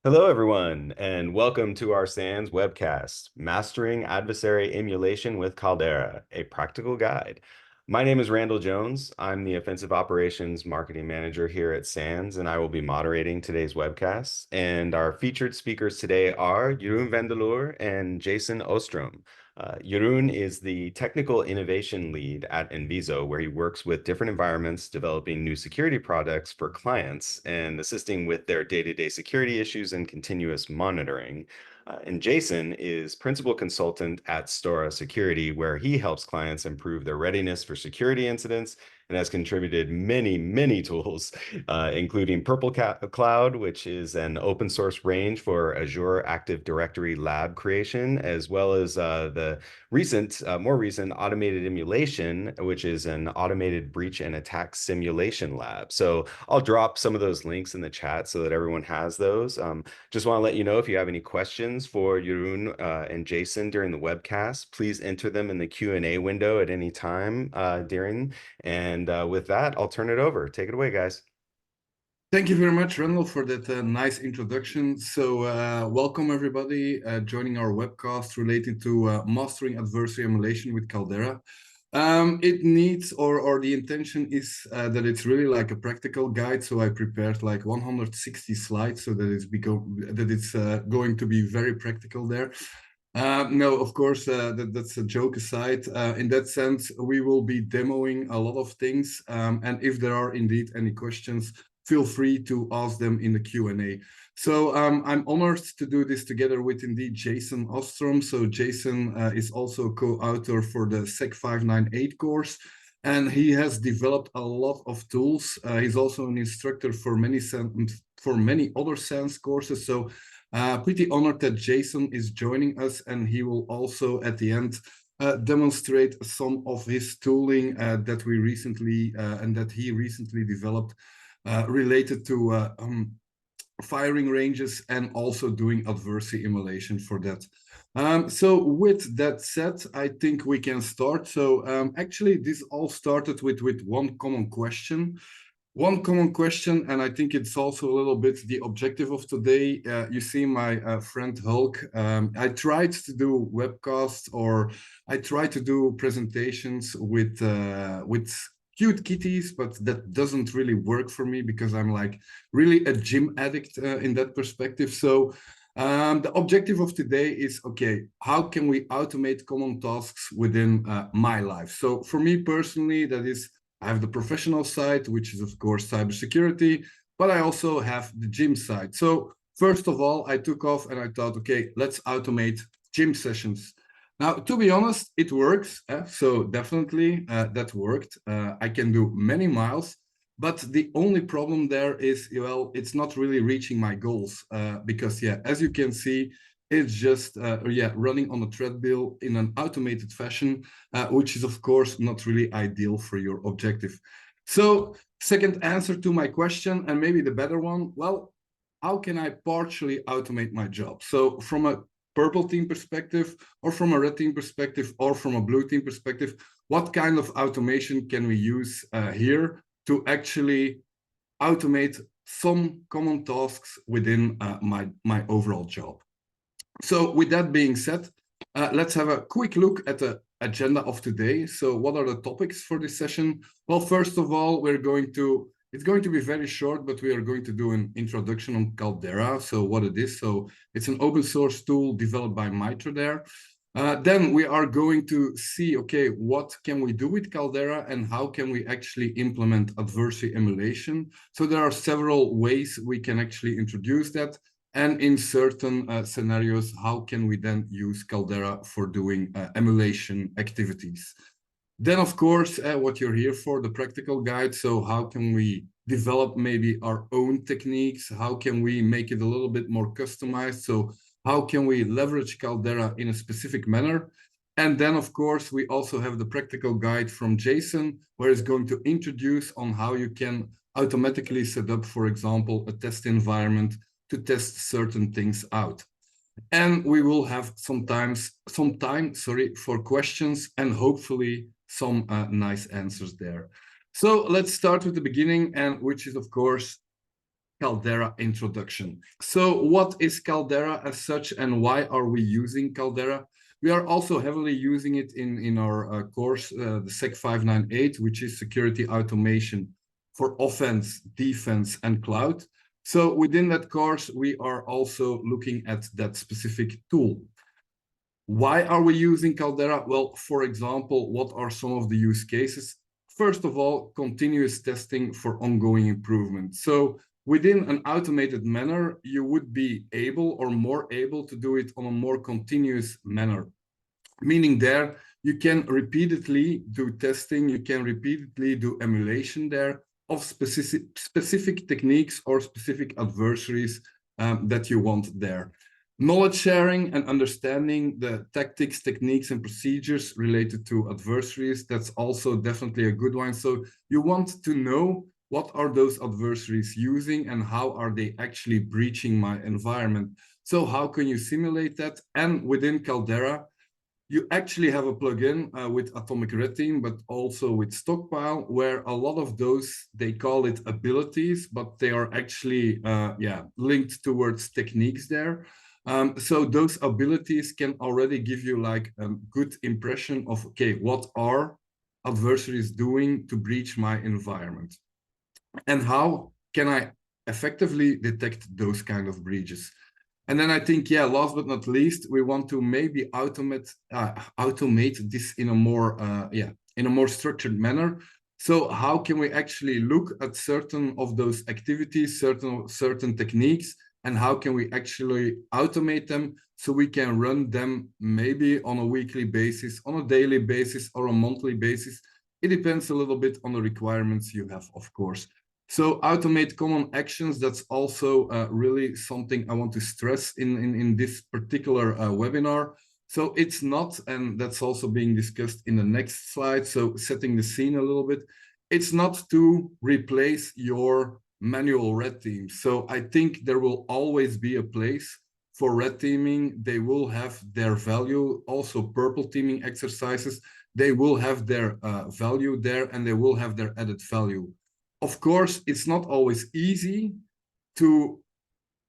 Hello, everyone, and welcome to our SANS webcast, Mastering Adversary Emulation with Caldera, a practical guide. My name is Randall Jones. I'm the Offensive Operations Marketing Manager here at SANS, and I will be moderating today's webcast. And our featured speakers today are Jeroen Vandeleur and Jason Ostrom. Jeroen is the Technical Innovation Lead at Enviso, where he works with different environments, developing new security products for clients and assisting with their day-to-day security issues and continuous monitoring. And Jason is Principal Consultant at Stora Security, where he helps clients improve their readiness for security incidents and has contributed many tools, including Purple Cloud, which is an open source range for Azure Active Directory lab creation, as well as the more recent automated emulation, which is an automated breach and attack simulation lab. So I'll drop some of those links in the chat so that everyone has those. Just want to let you know if you have any questions for Jeroen and Jason during the webcast, please enter them in the Q&A window at any time during. And with that, I'll turn it over. Take it away, guys. Thank you very much, Randall, for that nice introduction. So welcome everybody joining our webcast related to mastering adversary emulation with Caldera. It needs, or the intention is that it's really like a practical guide. So I prepared like 160 slides so that it's going to be very practical there. No, of course, that's a joke aside. In that sense, we will be demoing a lot of things. And if there are indeed any questions, feel free to ask them in the Q&A. So I'm honored to do this together with indeed Jason Ostrom. So Jason is also co-author for the SEC 598 course, and he has developed a lot of tools. He's also an instructor for many other SANS courses. So pretty honored that Jason is joining us, and he will also at the end demonstrate some of his tooling that he recently developed related to firing ranges and also doing adversary emulation for that. So with that said, I think we can start. So actually, this all started with one common question. And I think it's also a little bit the objective of today. You see my friend Hulk. I tried to do webcasts, or I tried to do presentations with cute kitties, but that doesn't really work for me because I'm like really a gym addict in that perspective. So the objective of today is, okay, how can we automate common tasks within my life? So for me personally, that is, I have the professional side, which is of course cybersecurity, but I also have the gym side. So first of all, I took off and I thought, okay, let's automate gym sessions. Now, to be honest, it works. So definitely that worked. I can do many miles, but the only problem there is, well, it's not really reaching my goals because, yeah, as you can see, it's just, running on a treadmill in an automated fashion, which is, of course, not really ideal for your objective. So second answer to my question, and maybe the better one, well, how can I partially automate my job? So from a purple team perspective, or from a red team perspective, or from a blue team perspective, what kind of automation can we use here to actually automate some common tasks within my overall job? So with that being said, let's have a quick look at the agenda of today. So what are the topics for this session? Well, first of all, it's going to be very short, but we are going to do an introduction on Caldera, so what it is. So it's an open source tool developed by Mitra there. Then we are going to see, okay, what can we do with Caldera and how can we actually implement adversary emulation? So there are several ways we can actually introduce that. And in certain scenarios, how can we then use Caldera for doing emulation activities? Then, of course, what you're here for, the practical guide. So how can we develop maybe our own techniques? How can we make it a little bit more customized? So how can we leverage Caldera in a specific manner? And then, of course, we also have the practical guide from Jason, where he's going to introduce on how you can automatically set up, for example, a test environment to test certain things out. And we will have some time for questions and hopefully some nice answers there. So let's start with the beginning, and which is, of course, Caldera introduction. So what is Caldera as such, and why are we using Caldera? We are also heavily using it in our course, the SEC 598, which is security automation for offense, defense, and cloud. So within that course, we are also looking at that specific tool. Why are we using Caldera? Well, for example, what are some of the use cases? First of all, continuous testing for ongoing improvement. So within an automated manner, you would be able or more able to do it on a more continuous manner. Meaning there, you can repeatedly do testing, you can repeatedly do emulation there of specific techniques or specific adversaries that you want there. Knowledge sharing and understanding the tactics, techniques, and procedures related to adversaries, that's also definitely a good one. So you want to know what are those adversaries using and how are they actually breaching my environment. So how can you simulate that? And within Caldera, you actually have a plugin with Atomic Red Team, but also with Stockpile, where a lot of those, they call it abilities, but they are actually linked towards techniques there. So those abilities can already give you like a good impression of, okay, what are adversaries doing to breach my environment? And how can I effectively detect those kind of breaches? And then I think, yeah, last but not least, we want to maybe automate this in a more structured manner. So how can we actually look at certain of those activities, certain techniques, and how can we actually automate them so we can run them maybe on a weekly basis, on a daily basis, or a monthly basis? It depends a little bit on the requirements you have, of course. So automate common actions, that's also really something I want to stress in this particular webinar. So it's not, and that's also being discussed in the next slide, so setting the scene a little bit, it's not to replace your manual red team. So I think there will always be a place for red teaming. They will have their value. Also purple teaming exercises, they will have their value there, and they will have their added value. Of course, it's not always easy to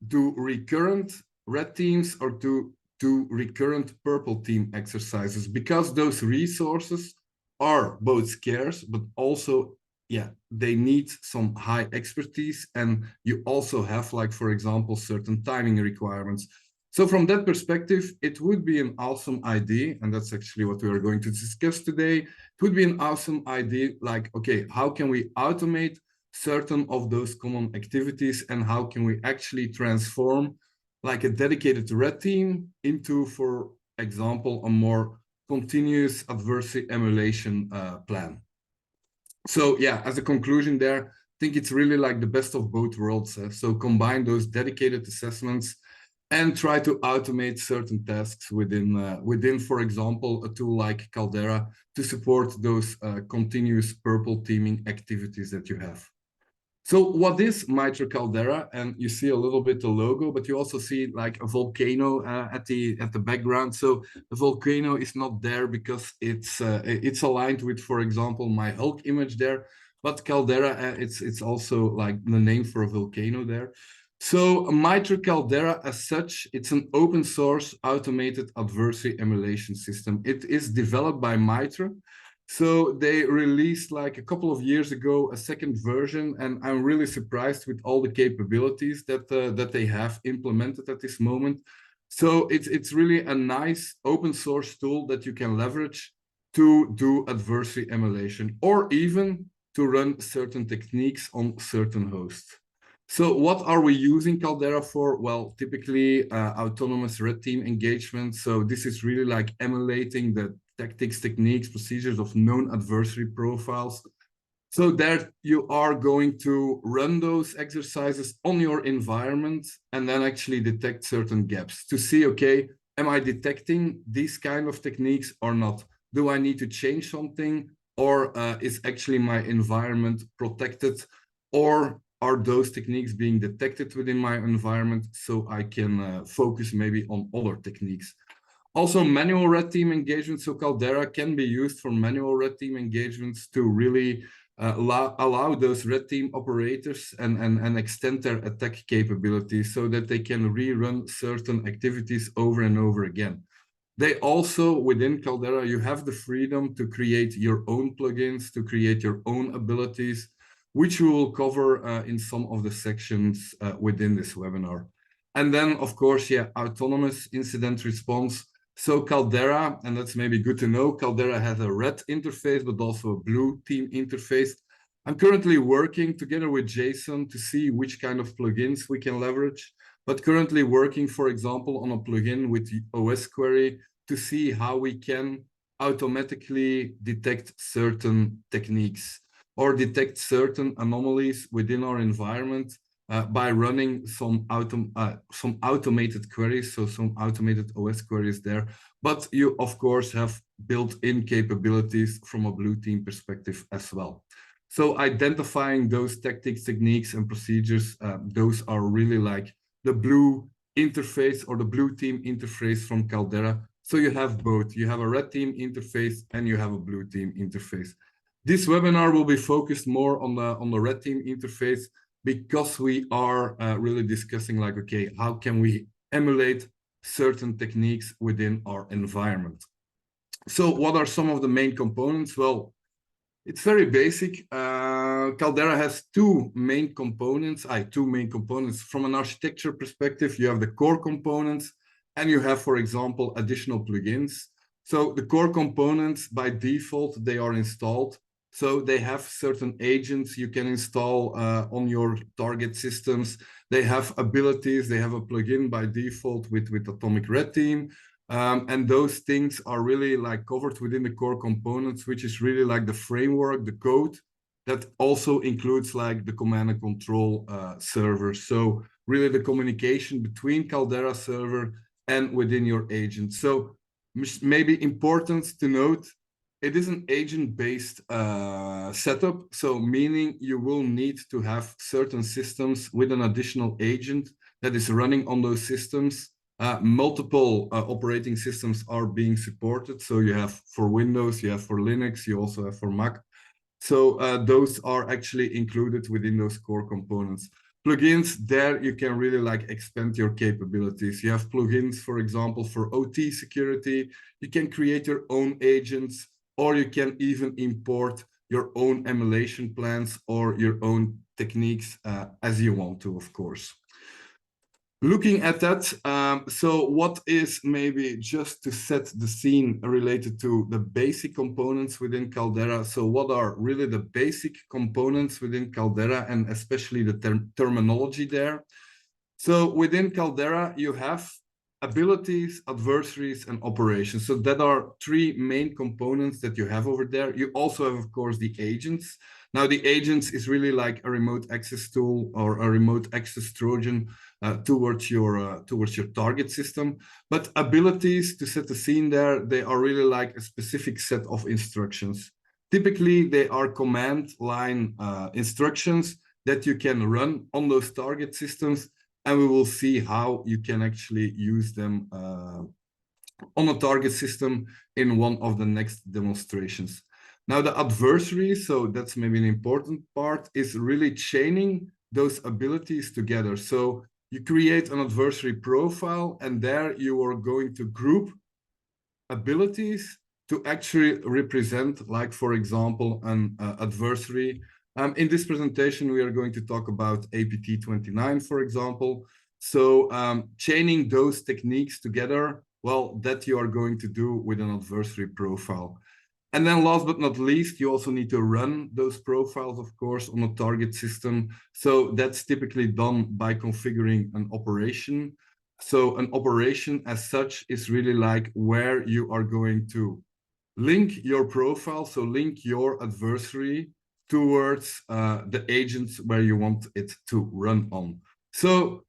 do recurrent red teams or to do recurrent purple team exercises, because those resources are both scarce, but also, yeah, they need some high expertise. And you also have, like, for example, certain timing requirements. So from that perspective, it would be an awesome idea, and that's actually what we are going to discuss today. It would be an awesome idea, like, okay, how can we automate certain of those common activities, and how can we actually transform like a dedicated red team into, for example, a more continuous adversary emulation plan. So yeah, as a conclusion there, I think it's really like the best of both worlds. So combine those dedicated assessments and try to automate certain tasks within, for example, a tool like Caldera to support those continuous purple teaming activities that you have. So what is Mitre Caldera? And you see a little bit the logo, but you also see like a volcano at the background. So the volcano is not there because it's aligned with, for example, my Hulk image there. But Caldera, it's also like the name for a volcano there. So Mitre Caldera, as such, it's an open source automated adversary emulation system. It is developed by Mitre. So they released like a couple of years ago a second version, and I'm really surprised with all the capabilities that they have implemented at this moment. So it's really a nice open source tool that you can leverage to do adversary emulation, or even to run certain techniques on certain hosts. So what are we using Caldera for? Well, typically autonomous red team engagement. So this is really like emulating the tactics, techniques, procedures of known adversary profiles. So there you are going to run those exercises on your environment and then actually detect certain gaps to see, okay, am I detecting these kind of techniques or not? Do I need to change something, or is actually my environment protected, or are those techniques being detected within my environment so I can focus maybe on other techniques? Also, manual red team engagements. So Caldera can be used for manual red team engagements to really allow those red team operators and extend their attack capabilities so that they can rerun certain activities over and over again. They also, within Caldera, you have the freedom to create your own plugins, to create your own abilities, which we will cover in some of the sections within this webinar. And then, of course, yeah, autonomous incident response. So Caldera, and that's maybe good to know, Caldera has a red interface, but also a blue team interface. I'm currently working together with Jason to see which kind of plugins we can leverage, but currently working, for example, on a plugin with OS Query to see how we can automatically detect certain techniques or detect certain anomalies within our environment by running some automated queries, so some automated OS queries there. But you, of course, have built-in capabilities from a blue team perspective as well. So identifying those tactics, techniques, and procedures, those are really like the blue interface or the blue team interface from Caldera. So you have both. You have a red team interface and you have a blue team interface. This webinar will be focused more on the red team interface because we are really discussing like, okay, how can we emulate certain techniques within our environment? So what are some of the main components? Well, it's very basic. Caldera has two main components. From an architecture perspective. You have the core components, and you have, for example, additional plugins. So the core components, by default, they are installed. So they have certain agents you can install on your target systems. They have abilities. They have a plugin by default with Atomic Red Team. And those things are really like covered within the core components, which is really like the framework, the code that also includes like the command and control server. So really the communication between Caldera server and within your agent. So maybe important to note, it is an agent-based setup. So meaning you will need to have certain systems with an additional agent that is running on those systems. Multiple operating systems are being supported. So you have for Windows, you have for Linux, you also have for Mac. So those are actually included within those core components. Plugins, there you can really like expand your capabilities. You have plugins, for example, for OT security. You can create your own agents, or you can even import your own emulation plans or your own techniques as you want to, of course. Looking at that, so what is maybe just to set the scene related to the basic components within Caldera? So what are really the basic components within Caldera and especially the terminology there? So within Caldera, you have abilities, adversaries, and operations. So that are three main components that you have over there. You also have, of course, the agents. Now, the agents is really like a remote access tool or a remote access Trojan towards your target system. But abilities, to set the scene there, they are really like a specific set of instructions. Typically, they are command line instructions that you can run on those target systems, and we will see how you can actually use them on a target system in one of the next demonstrations. Now, the adversary, so that's maybe an important part, is really chaining those abilities together. So you create an adversary profile, and there you are going to group abilities to actually represent, like, for example, an adversary. In this presentation, we are going to talk about APT29, for example. So chaining those techniques together, well, that you are going to do with an adversary profile. And then last but not least, you also need to run those profiles, of course, on a target system. So that's typically done by configuring an operation. So an operation as such is really like where you are going to link your profile, so link your adversary towards the agents where you want it to run on. So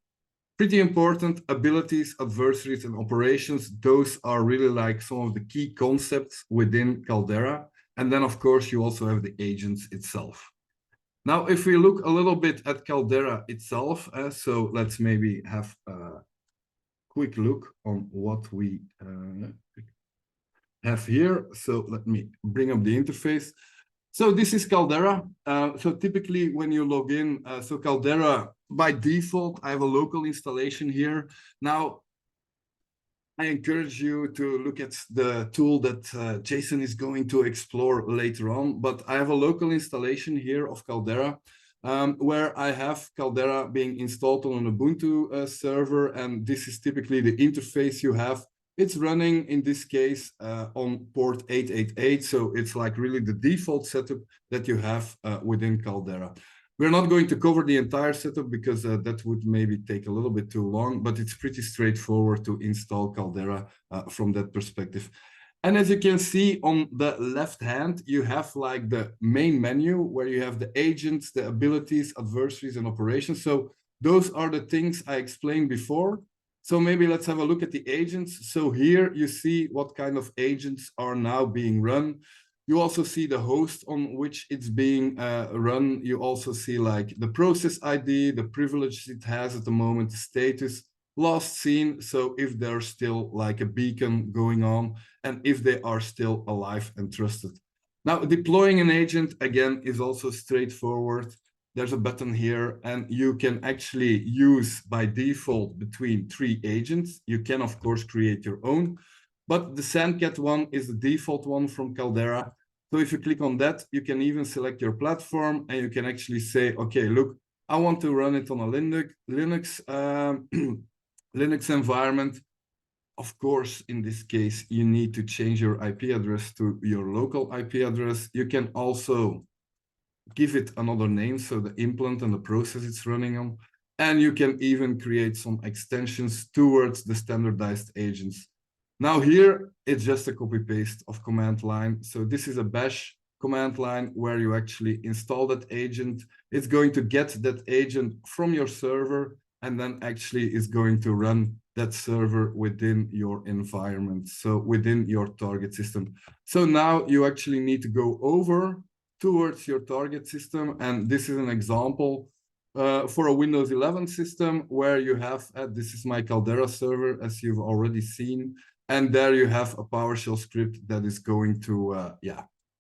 pretty important, abilities, adversaries, and operations. Those are really like some of the key concepts within Caldera. And then, of course, you also have the agents itself. Now, if we look a little bit at Caldera itself, so let's maybe have quick look on what we have here. So let me bring up the interface. So this is Caldera. So typically when you log in, so Caldera, by default, I have a local installation here. Now, I encourage you to look at the tool that Jason is going to explore later on, but I have a local installation here of Caldera, where I have Caldera being installed on an Ubuntu server, and this is typically the interface you have. It's running, in this case, on port 888, so it's like really the default setup that you have within Caldera. We're not going to cover the entire setup because that would maybe take a little bit too long, but it's pretty straightforward to install Caldera from that perspective. And as you can see on the left hand, you have like the main menu where you have the agents, the abilities, adversaries, and operations. So those are the things I explained before. So maybe let's have a look at the agents. So here you see what kind of agents are now being run. You also see the host on which it's being run. You also see like the process ID, the privilege it has at the moment, the status, last seen. So if there's still like a beacon going on and if they are still alive and trusted. Now, deploying an agent, again, is also straightforward. There's a button here and you can actually use by default between 3 agents. You can, of course, create your own, but the Sandcat one is the default one from Caldera. So if you click on that, you can even select your platform and you can actually say, okay, look, I want to run it on a Linux Linux environment. Of course, in this case, you need to change your IP address to your local IP address. You can also give it another name, so the implant and the process it's running on. And you can even create some extensions towards the standardized agents. Now here, it's just a copy-paste of command line. So this is a bash command line where you actually install that agent. It's going to get that agent from your server and then actually is going to run that server within your environment, so within your target system. So now you actually need to go over towards your target system, and this is an example for a Windows 11 system where you have, this is my Caldera server, as you've already seen, and there you have a PowerShell script that is going to,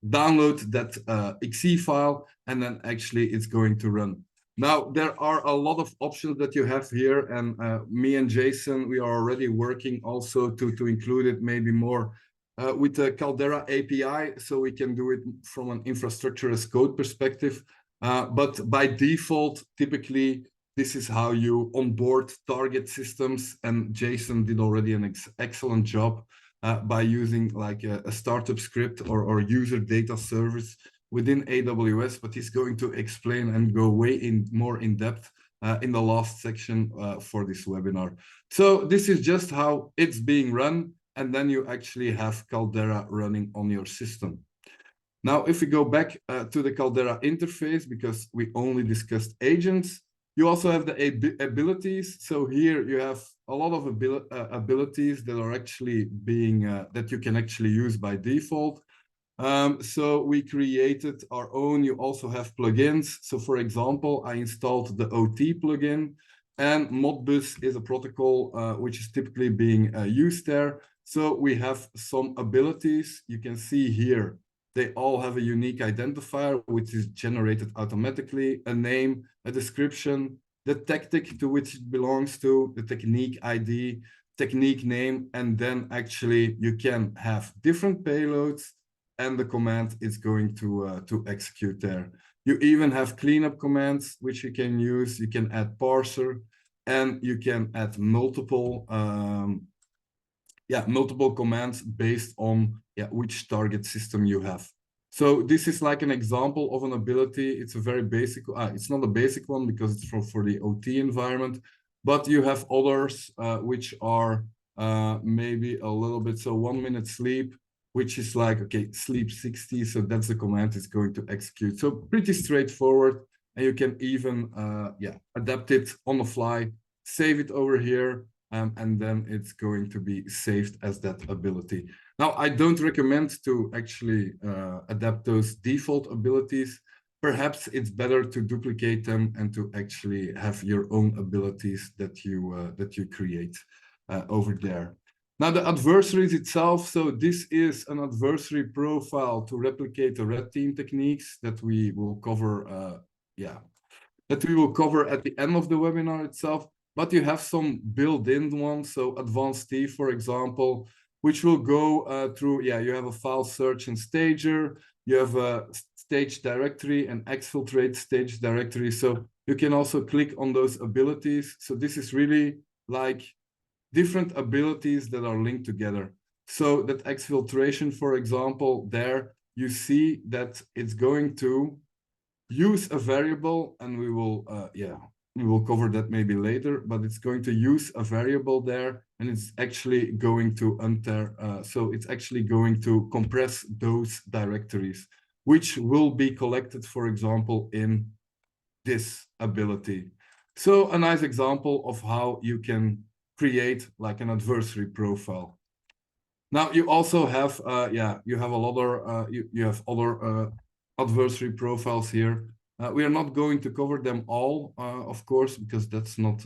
download that exe file, and then actually it's going to run. Now, there are a lot of options that you have here, and me and Jason, we are already working also to include it maybe more with the Caldera API, so we can do it from an infrastructure as code perspective. But by default, typically, this is how you onboard target systems, and Jason did already an excellent job by using like a startup script or user data service within AWS, but he's going to explain and go way more in depth in the last section for this webinar. So this is just how it's being run, and then you actually have Caldera running on your system. Now, if we go back to the Caldera interface, because we only discussed agents, you also have the abilities. So here you have a lot of abilities that are actually being, that you can actually use by default. So we created our own. You also have plugins. So for example, I installed the OT plugin, and Modbus is a protocol which is typically being used there. So we have some abilities. You can see here, they all have a unique identifier, which is generated automatically, a name, a description, the tactic to which it belongs to, the technique ID, technique name, and then actually you can have different payloads, and the command is going to execute there. You even have cleanup commands, which you can use. You can add parser, and you can add multiple multiple commands based on which target system you have. So this is like an example of an ability. It's a very basic, it's not a basic one because it's for the OT environment, but you have others which are maybe a little bit, so 1 minute sleep, which is like, okay, sleep 60. So that's the command it's going to execute. So pretty straightforward. And you can even adapt it on the fly, save it over here, and then it's going to be saved as that ability. Now, I don't recommend to actually adapt those default abilities. Perhaps it's better to duplicate them and to actually have your own abilities that you create. over there. Now the adversaries itself, so this is an adversary profile to replicate the red team techniques that we will cover, that we will cover at the end of the webinar itself. But you have some built-in ones, so advanced T, for example, which will go through, you have a file search and stager, you have a stage directory and exfiltrate stage directory. So you can also click on those abilities. So this is really like different abilities that are linked together. So that exfiltration, for example, there you see that it's going to use a variable, and we will cover that maybe later, but it's going to use a variable there, and it's actually going to so it's actually going to compress those directories, which will be collected, for example, in this ability. So a nice example of how you can create like an adversary profile. Now you also have, you have a lot of, you have other adversary profiles here. We are not going to cover them all, of course, because that's not,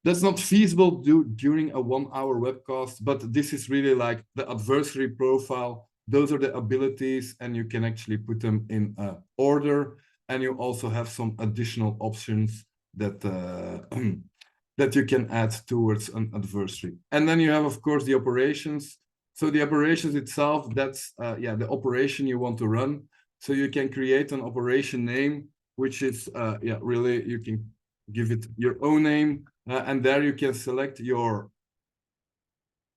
that's not feasible during a 1 hour webcast, but this is really like the adversary profile. Those are the abilities, and you can actually put them in order. And you also have some additional options that that you can add towards an adversary. And then you have, of course, the operations. So the operations itself, that's the operation you want to run. So you can create an operation name, which is really, you can give it your own name, and there you can select your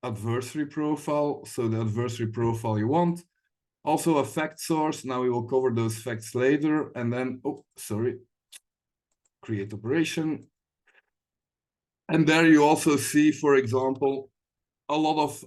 adversary profile. So the adversary profile you want. Also a fact source. Now we will cover those facts later. And then, create operation. And there you also see, for example, a lot of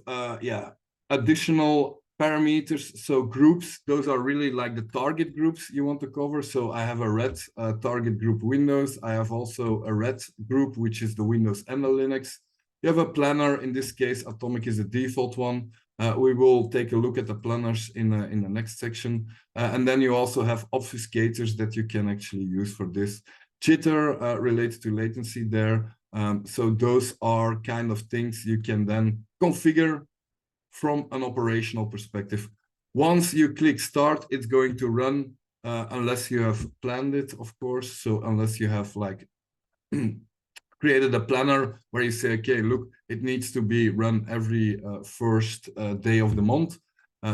additional parameters. So groups, those are really like the target groups you want to cover. So I have a red target group Windows. I have also a red group, which is the Windows and the Linux. You have a planner. In this case, Atomic is the default one. We will take a look at the planners in the next section. And then you also have obfuscators that you can actually use for this. Jitter related to latency there. So those are kind of things you can then configure from an operational perspective. Once you click start, it's going to run unless you have planned it, of course. So unless you have like created a planner where you say, okay, look, it needs to be run every first day of the month.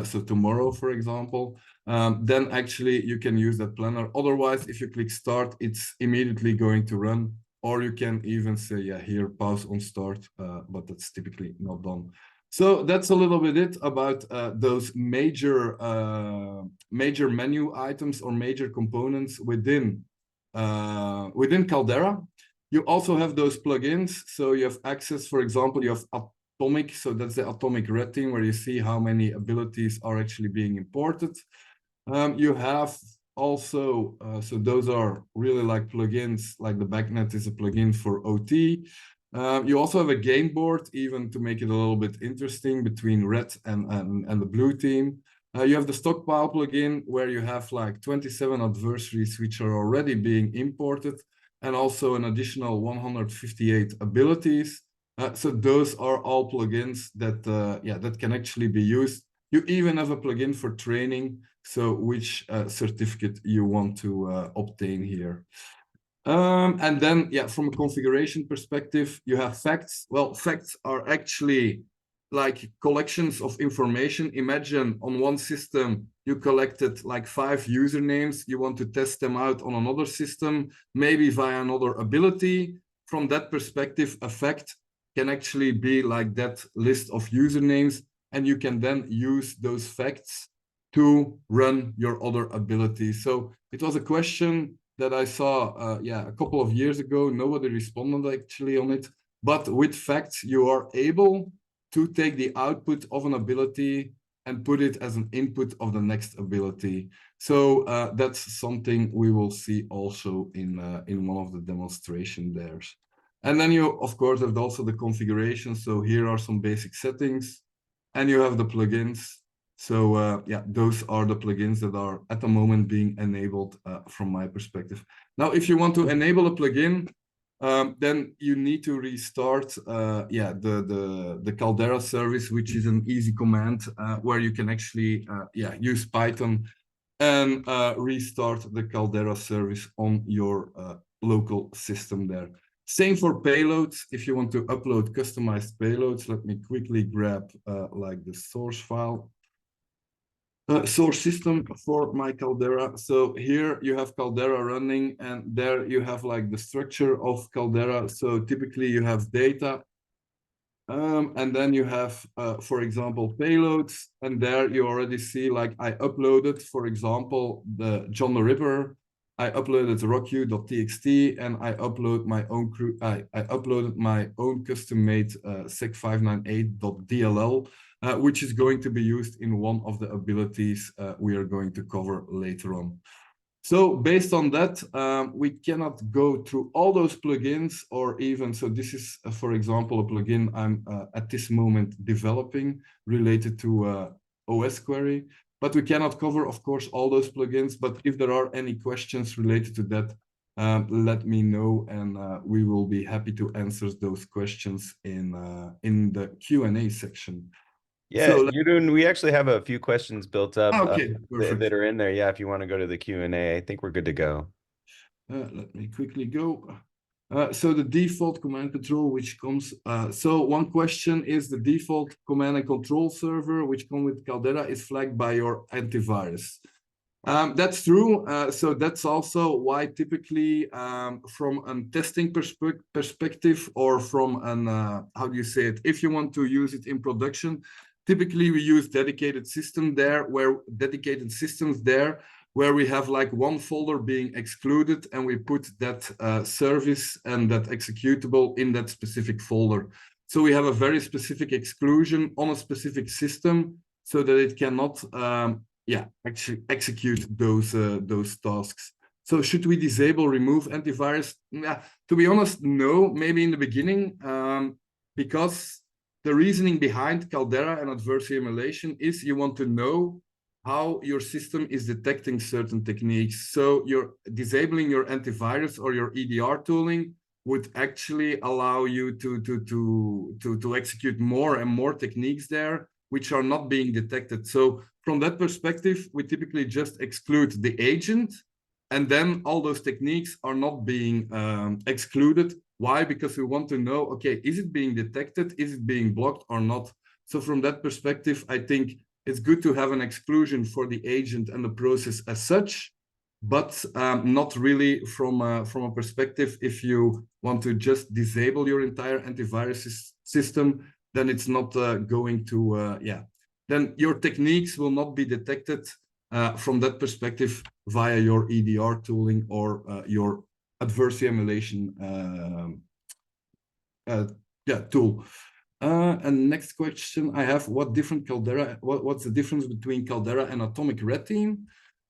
So tomorrow, for example, then actually you can use that planner. Otherwise, if you click start, it's immediately going to run. Or you can even say, here, pause on start, but that's typically not done. So that's a little bit it about those major menu items or major components within Caldera. You also have those plugins. So you have access, for example, you have Atomic. So that's the Atomic red team where you see how many abilities are actually being imported. You have also, so those are really like plugins, like the backnet is a plugin for OT. You also have a game board, even to make it a little bit interesting between red and the blue team. You have the stockpile plugin where you have like 27 adversaries which are already being imported, and also an additional 158 abilities. So those are all plugins that that can actually be used. You even have a plugin for training, so which certificate you want to obtain here. And then, from a configuration perspective, you have facts. Well, facts are actually like collections of information. Imagine on one system, you collected like 5 usernames. You want to test them out on another system, maybe via another ability. From that perspective, a fact can actually be like that list of usernames, and you can then use those facts to run your other abilities. So it was a question that I saw a couple of years ago. Nobody responded actually on it, but with facts you are able to take the output of an ability and put it as an input of the next ability. So that's something we will see also in one of the demonstration there. And then you, of course, have also the configuration. So here are some basic settings, and you have the plugins. So those are the plugins that are at the moment being enabled from my perspective. Now, if you want to enable a plugin, then you need to restart the Caldera service, which is an easy command where you can actually use Python and restart the Caldera service on your local system there. Same for payloads. If you want to upload customized payloads, let me quickly grab like the source file. Source system for my Caldera. So here you have Caldera running, and there you have like the structure of Caldera. So typically you have data, and then you have, for example, payloads, and there you already see like I uploaded, for example, the John the Ripper. I uploaded rocku.txt, and I uploaded my own custom-made sec598.dll, which is going to be used in one of the abilities we are going to cover later on. So based on that, we cannot go through all those plugins, or even, so this is, for example, a plugin I'm at this moment developing related to OS query, but we cannot cover, of course, all those plugins. But if there are any questions related to that, let me know, and we will be happy to answer those questions in the Q&A section. Yeah, Jeroen, we actually have a few questions built up Okay, perfect. that are in there. Yeah, if you want to go to the Q&A, I think we're good to go. Let me quickly go. So the default command control, which comes, so one question is the default command and control server, which come with Caldera, is flagged by your antivirus. That's true. So that's also why typically from a testing perspective, or from an, how do you say it? If you want to use it in production, typically we use dedicated systems there, where we have like one folder being excluded, and we put that service and that executable in that specific folder. So we have a very specific exclusion on a specific system so that it cannot actually execute those tasks. So should we disable, remove antivirus? To be honest, no, maybe in the beginning, because the reasoning behind Caldera and Adversary Emulation is you want to know how your system is detecting certain techniques. So you're disabling your antivirus or your EDR tooling would actually allow you to execute more and more techniques there, which are not being detected. So from that perspective, we typically just exclude the agent, and then all those techniques are not being excluded. Why? Because we want to know, okay, is it being detected? Is it being blocked or not? So from that perspective, I think it's good to have an exclusion for the agent and the process as such, but not really from a perspective. If you want to just disable your entire antivirus system, then it's not going to, then your techniques will not be detected from that perspective via your EDR tooling or your adversary emulation tool. And next question I have, what's the difference between Caldera and Atomic Red Team?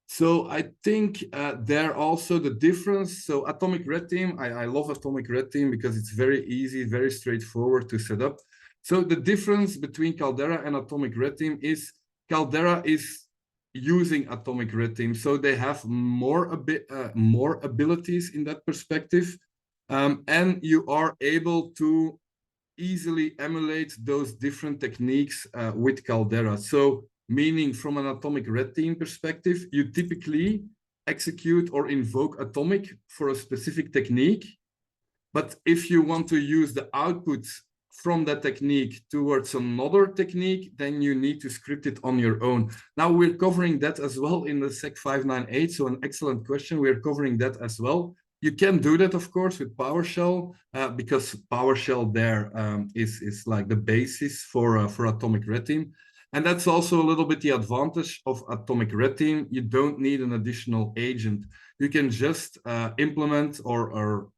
So I think there also the difference. So Atomic Red Team, I love Atomic Red Team because it's very easy, very straightforward to set up. So the difference between Caldera and Atomic Red Team is Caldera is using Atomic Red Team. So they have more abilities in that perspective. And you are able to easily emulate those different techniques with Caldera. So meaning from an Atomic Red Team perspective, you typically execute or invoke Atomic for a specific technique. But if you want to use the output from that technique towards another technique, then you need to script it on your own. Now we're covering that as well in the sec598. So an excellent question. We're covering that as well. You can do that, of course, with PowerShell, because PowerShell there is like the basis for Atomic Red Team. And that's also a little bit the advantage of Atomic Red Team. You don't need an additional agent. You can just implement you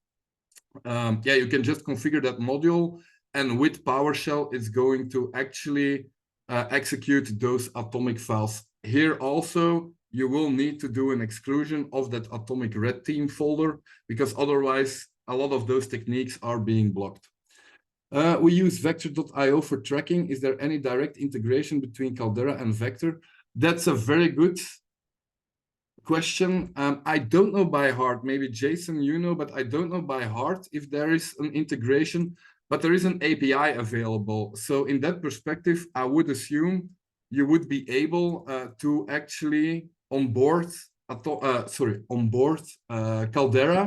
can just configure that module. And with PowerShell, it's going to actually execute those atomic files. Here also, you will need to do an exclusion of that Atomic Red Team folder, because otherwise a lot of those techniques are being blocked. We use vector.io for tracking. Is there any direct integration between Caldera and Vector? That's a very good question. I don't know by heart, maybe Jason, you know, but I don't know by heart if there is an integration, but there is an API available. So in that perspective, I would assume you would be able to actually onboard Caldera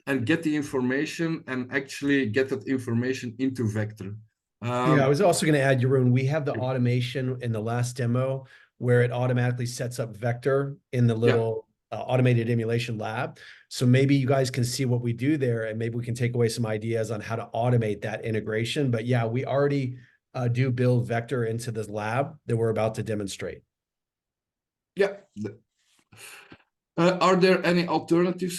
and get the information and actually get that information into Vector. Yeah, I was also going to add, Jeroen, we have the automation in the last demo where it automatically sets up Vector in the little automated emulation lab. So maybe you guys can see what we do there, and maybe we can take away some ideas on how to automate that integration. But yeah, we already do build Vector into this lab that we're about to demonstrate. Yeah. Are there any alternatives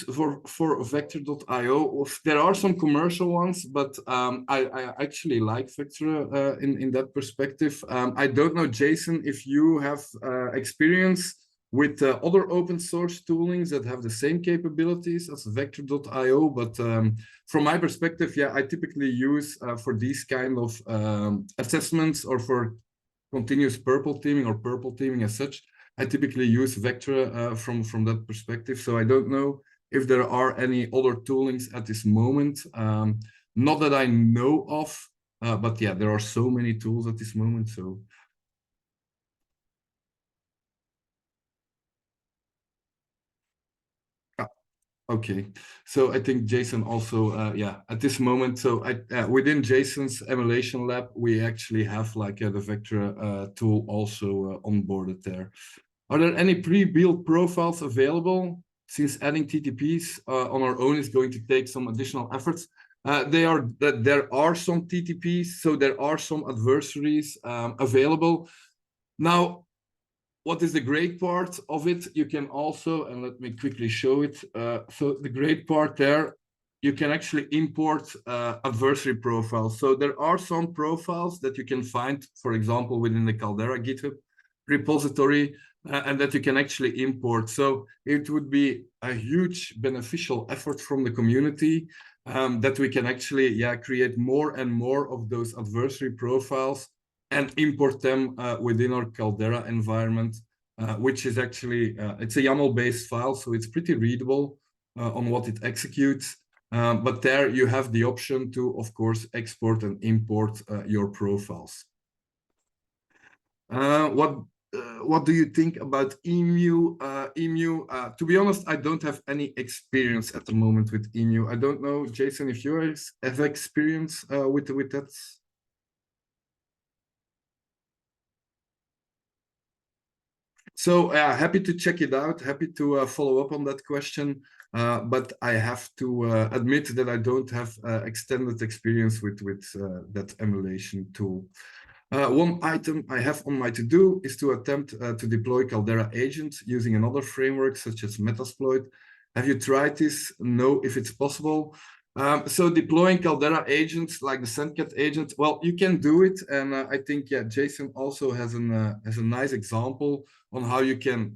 for Vector.io? There are some commercial ones, but I actually like Vector in that perspective. I don't know, Jason, if you have experience with other open source toolings that have the same capabilities as Vector.io, but from my perspective, yeah, I typically use for these kind of assessments or for continuous purple teaming or purple teaming as such, I typically use Vector from that perspective. So I don't know if there are any other toolings at this moment. Not that I know of, but yeah, there are so many tools at this moment. So okay, so I think Jason also, yeah, at this moment, so within Jason's emulation lab, we actually have like the Vector tool also onboarded there. Are there any pre-built profiles available? Since adding TTPs on our own is going to take some additional efforts. There are some TTPs, so there are some adversaries available. Now, what is the great part of it? You can also, and let me quickly show it. So the great part there, you can actually import adversary profiles. So there are some profiles that you can find, for example, within the Caldera GitHub repository, and that you can actually import. So it would be a huge beneficial effort from the community that we can actually create more and more of those adversary profiles and import them within our Caldera environment, which is actually, it's a YAML-based file, so it's pretty readable on what it executes. But there you have the option to, of course, export and import your profiles. What do you think about Emu? To be honest, I don't have any experience at the moment with Emu. I don't know, Jason, if you have experience with that. So happy to check it out. Happy to follow up on that question. But I have to admit that I don't have extended experience with that emulation tool. One item I have on my to-do is to attempt to deploy Caldera agents using another framework such as Metasploit. Have you tried this? No, if it's possible. So deploying Caldera agents like the Sendcat agent, well, you can do it. And I think, yeah, Jason also has a nice example on how you can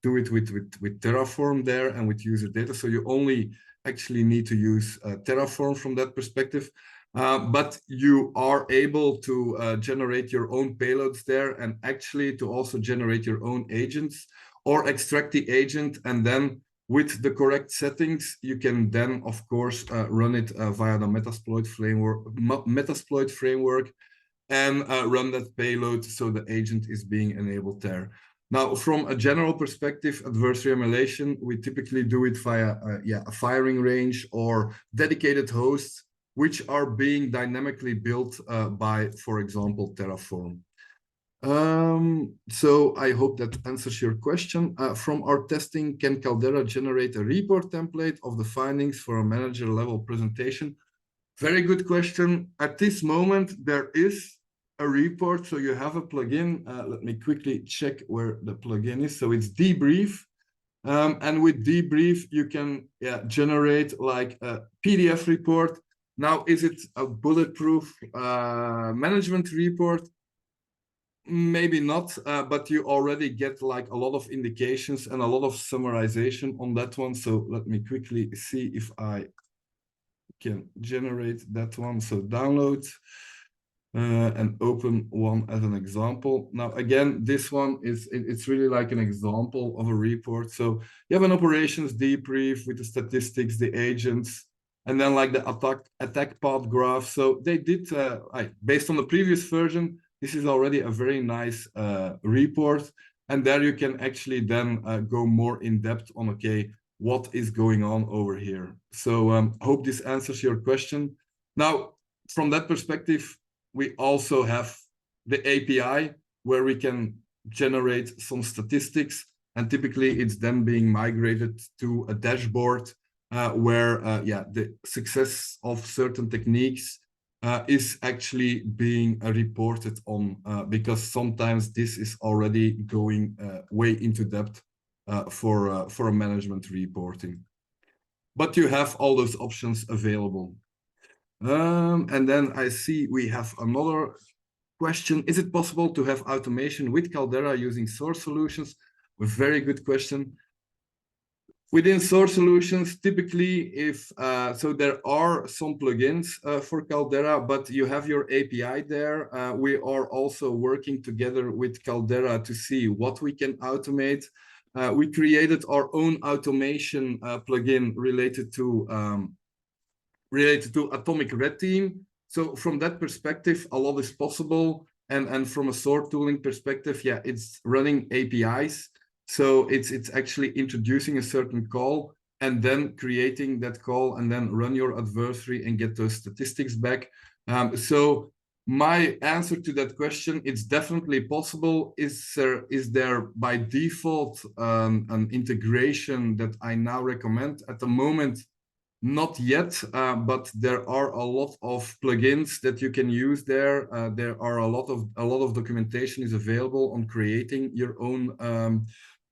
do it with Terraform there and with user data. So you only actually need to use Terraform from that perspective. But you are able to generate your own payloads there and actually to also generate your own agents or extract the agent, and then with the correct settings, you can then, of course, run it via the Metasploit framework and run that payload so the agent is being enabled there. Now, from a general perspective, adversary emulation, we typically do it via a firing range or dedicated hosts, which are being dynamically built by, for example, Terraform. So I hope that answers your question. From our testing, can Caldera generate a report template of the findings for a manager level presentation? Very good question. At this moment, there is a report. So you have a plugin. Let me quickly check where the plugin is. So it's Debrief. And with Debrief, you can generate like a PDF report. Now, is it a bulletproof management report? Maybe not, but you already get like a lot of indications and a lot of summarization on that one. So let me quickly see if I can generate that one. So download. and open one as an example. Now, again, this one it's really like an example of a report. So you have an operations debrief with the statistics, the agents, and then like the attack path graph. So they did, based on the previous version, this is already a very nice report. And there you can actually then go more in depth on, okay, what is going on over here. So hope this answers your question. Now, from that perspective, we also have the API where we can generate some statistics, and typically it's then being migrated to a dashboard where the success of certain techniques is actually being reported on, because sometimes this is already going way into depth for a management reporting. But you have all those options available. And then I see we have another question. Is it possible to have automation with Caldera using source solutions? A very good question. Within source solutions, typically, so there are some plugins for Caldera, but you have your API there. We are also working together with Caldera to see what we can automate. We created our own automation plugin related to Atomic Red Team. So from that perspective, a lot is possible. And from a SOAR tooling perspective, yeah, it's running APIs. So it's actually introducing a certain call and then creating that call and then run your adversary and get those statistics back. So my answer to that question, it's definitely possible. Is there by default an integration that I now recommend? At the moment, not yet, but there are a lot of plugins that you can use there. There are a lot of documentation is available on creating your own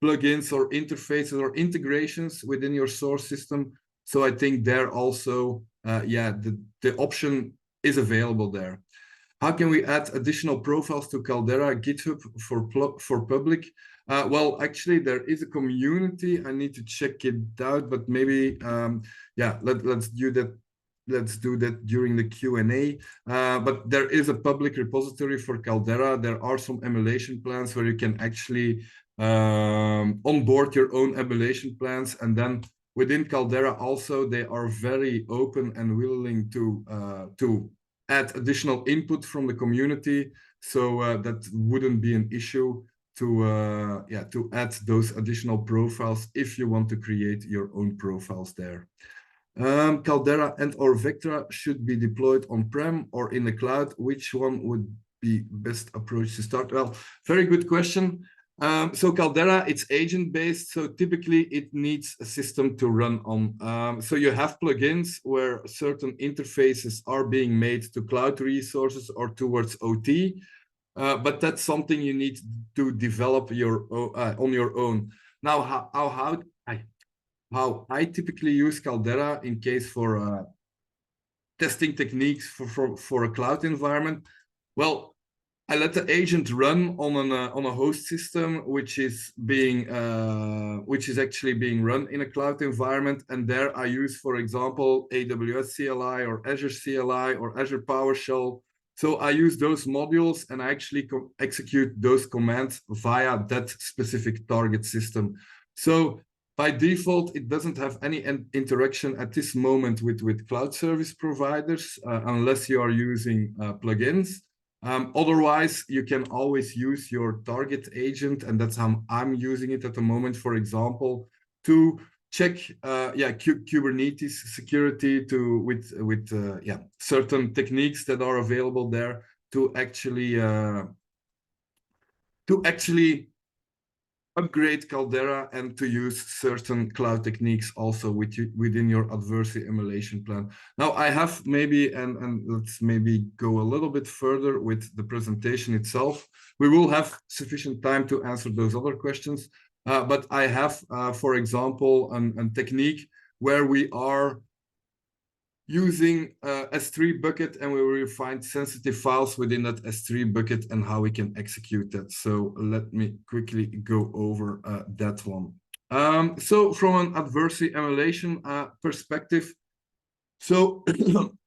plugins or interfaces or integrations within your source system. So I think there also, the option is available there. How can we add additional profiles to Caldera GitHub for public? Well, actually, there is a community. I need to check it out, but maybe, let's do that. Let's do that during the Q&A. But there is a public repository for Caldera. There are some emulation plans where you can actually onboard your own emulation plans, and then within Caldera also they are very open and willing to add additional input from the community, so that wouldn't be an issue to add those additional profiles if you want to create your own profiles there. Caldera and/or Vectra should be deployed on-prem or in the cloud. Which one would be best approach to start? Well, very good question. So Caldera, it's agent-based, so typically it needs a system to run on. So you have plugins where certain interfaces are being made to cloud resources or towards OT, but that's something you need to develop on your own. Now, how I typically use Caldera in case for testing techniques for a cloud environment, well, I let the agent run on a host system which is actually being run in a cloud environment, and there I use, for example, AWS CLI or Azure CLI or Azure PowerShell. So I use those modules and I actually execute those commands via that specific target system. So by default, it doesn't have any interaction at this moment with cloud service providers unless you are using plugins. Otherwise, you can always use your target agent, and that's how I'm using it at the moment, for example, to check Kubernetes security with certain techniques that are available there to actually upgrade Caldera and to use certain cloud techniques also within your adversary emulation plan. Now I have maybe, and let's maybe go a little bit further with the presentation itself. We will have sufficient time to answer those other questions, but I have, for example, a technique where we are using S3 bucket, and we will find sensitive files within that S3 bucket and how we can execute that. So let me quickly go over that one. So from an adversary emulation perspective, so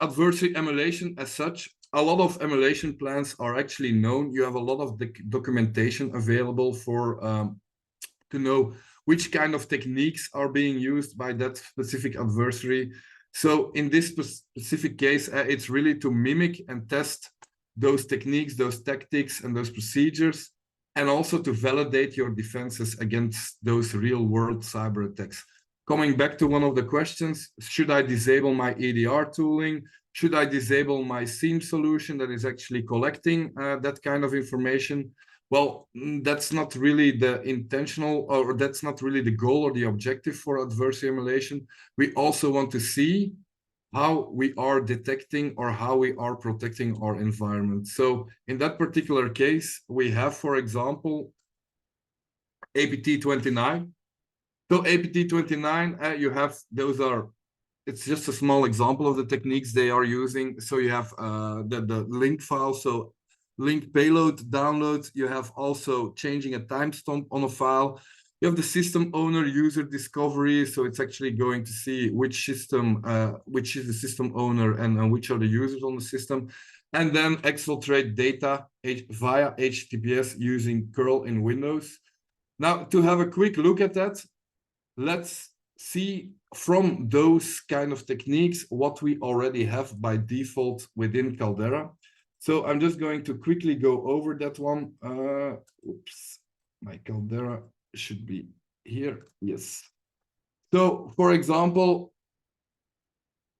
adversary emulation as such, a lot of emulation plans are actually known. You have a lot of documentation available for to know which kind of techniques are being used by that specific adversary. So in this specific case, it's really to mimic and test those techniques, those tactics, and those procedures, and also to validate your defenses against those real-world cyber attacks. Coming back to one of the questions, should I disable my EDR tooling? Should I disable my SIEM solution that is actually collecting that kind of information? Well, that's not really the intentional, or that's not really the goal or the objective for adversary emulation. We also want to see how we are detecting or how we are protecting our environment. So in that particular case, we have, for example, APT29. So APT29, you have, it's just a small example of the techniques they are using. So you have the link file, so link payload download. You have also changing a timestamp on a file. You have the system owner user discovery. So it's actually going to see which system, which is the system owner and which are the users on the system. And then exfiltrate data via HTTPS using curl in Windows. Now, to have a quick look at that, let's see from those kind of techniques what we already have by default within Caldera. So I'm just going to quickly go over that one. Oops, my Caldera should be here. Yes. So for example,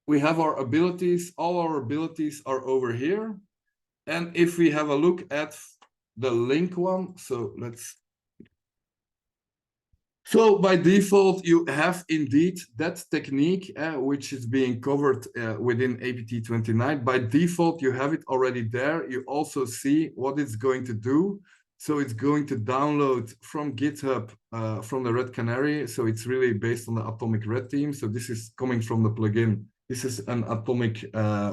we have our abilities. All our abilities are over here. And if we have a look at the link one, so by default, you have indeed that technique, which is being covered within APT29. By default, you have it already there. You also see what it's going to do. So it's going to download from GitHub, from the Red Canary. So it's really based on the Atomic Red team. So this is coming from the plugin. This is an atomic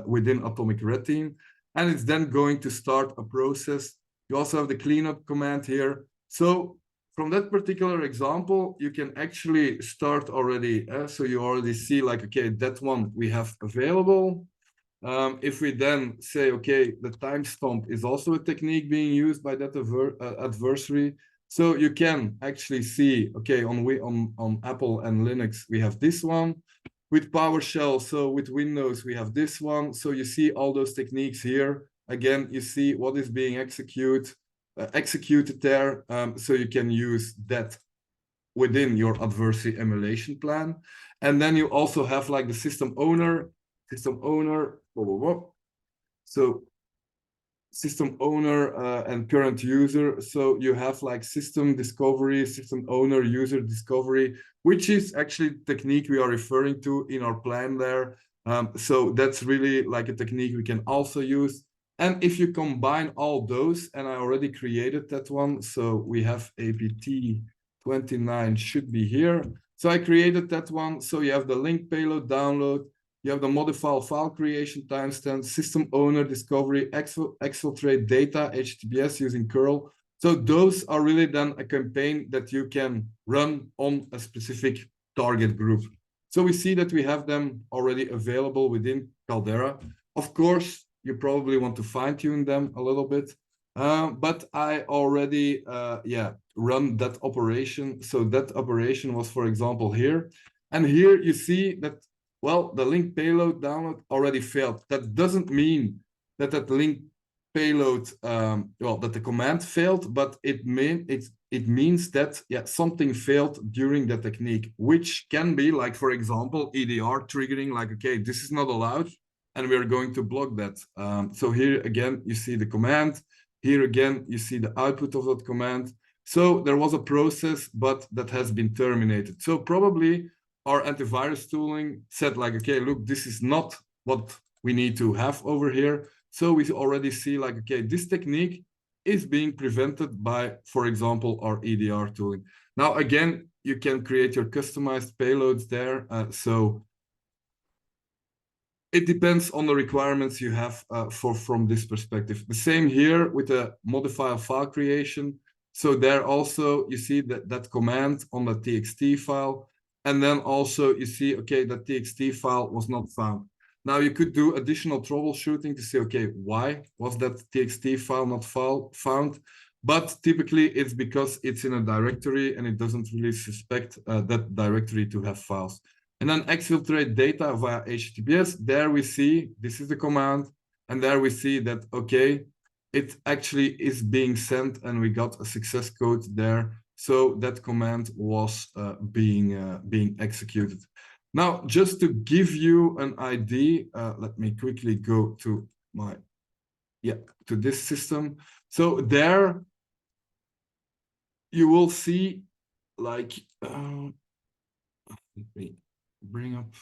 within Atomic Red team. And it's then going to start a process. You also have the cleanup command here. So from that particular example, you can actually start already. So you already see like, okay, that one we have available. If we then say, okay, the timestamp is also a technique being used by that adversary. So you can actually see, okay, on Apple and Linux, we have this one. With PowerShell, so with Windows, we have this one. So you see all those techniques here. Again, you see what is being executed there, so you can use that within your adversary emulation plan. And then you also have like the system owner, blah, blah, blah. So system owner and current user. So you have like system discovery, system owner, user discovery, which is actually the technique we are referring to in our plan there. So that's really like a technique we can also use. And if you combine all those, and I already created that one, so we have APT29 should be here. So I created that one. So you have the link payload download, you have the modify file creation timestamp, system owner discovery, exfiltrate data, HTTPS using curl. So those are really then a campaign that you can run on a specific target group. So we see that we have them already available within Caldera. Of course, you probably want to fine-tune them a little bit. But I already run that operation. So that operation was, for example, here. And here you see that, well, the link payload download already failed. That doesn't mean that that link payload, that the command failed, but it means that something failed during the technique, which can be like, for example, EDR triggering, like, okay, this is not allowed, and we are going to block that. So here again, you see the command. Here again, you see the output of that command. So there was a process, but that has been terminated. So probably our antivirus tooling said like, okay, look, this is not what we need to have over here. So we already see like, okay, this technique is being prevented by, for example, our EDR tooling. Now, again, you can create your customized payloads there. So it depends on the requirements you have from this perspective. The same here with the modify file creation. So there also you see that command on the TXT file. And then also you see, okay, the TXT file was not found. Now you could do additional troubleshooting to say, okay, why was that txt file not found? But typically it's because it's in a directory and it doesn't really suspect that directory to have files. And then exfiltrate data via HTTPS. There we see, this is the command. And there we see that, okay, it actually is being sent and we got a success code there. So that command was being executed. Now, just to give you an idea, let me quickly go to to this system. So there you will see like, let me bring up.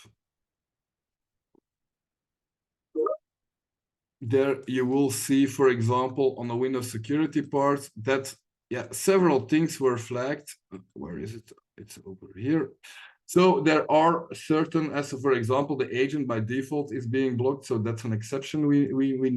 There you will see, for example, on the Windows security part that, several things were flagged. Where is it? It's over here. So there are certain, as for example, the agent by default is being blocked. So that's an exception we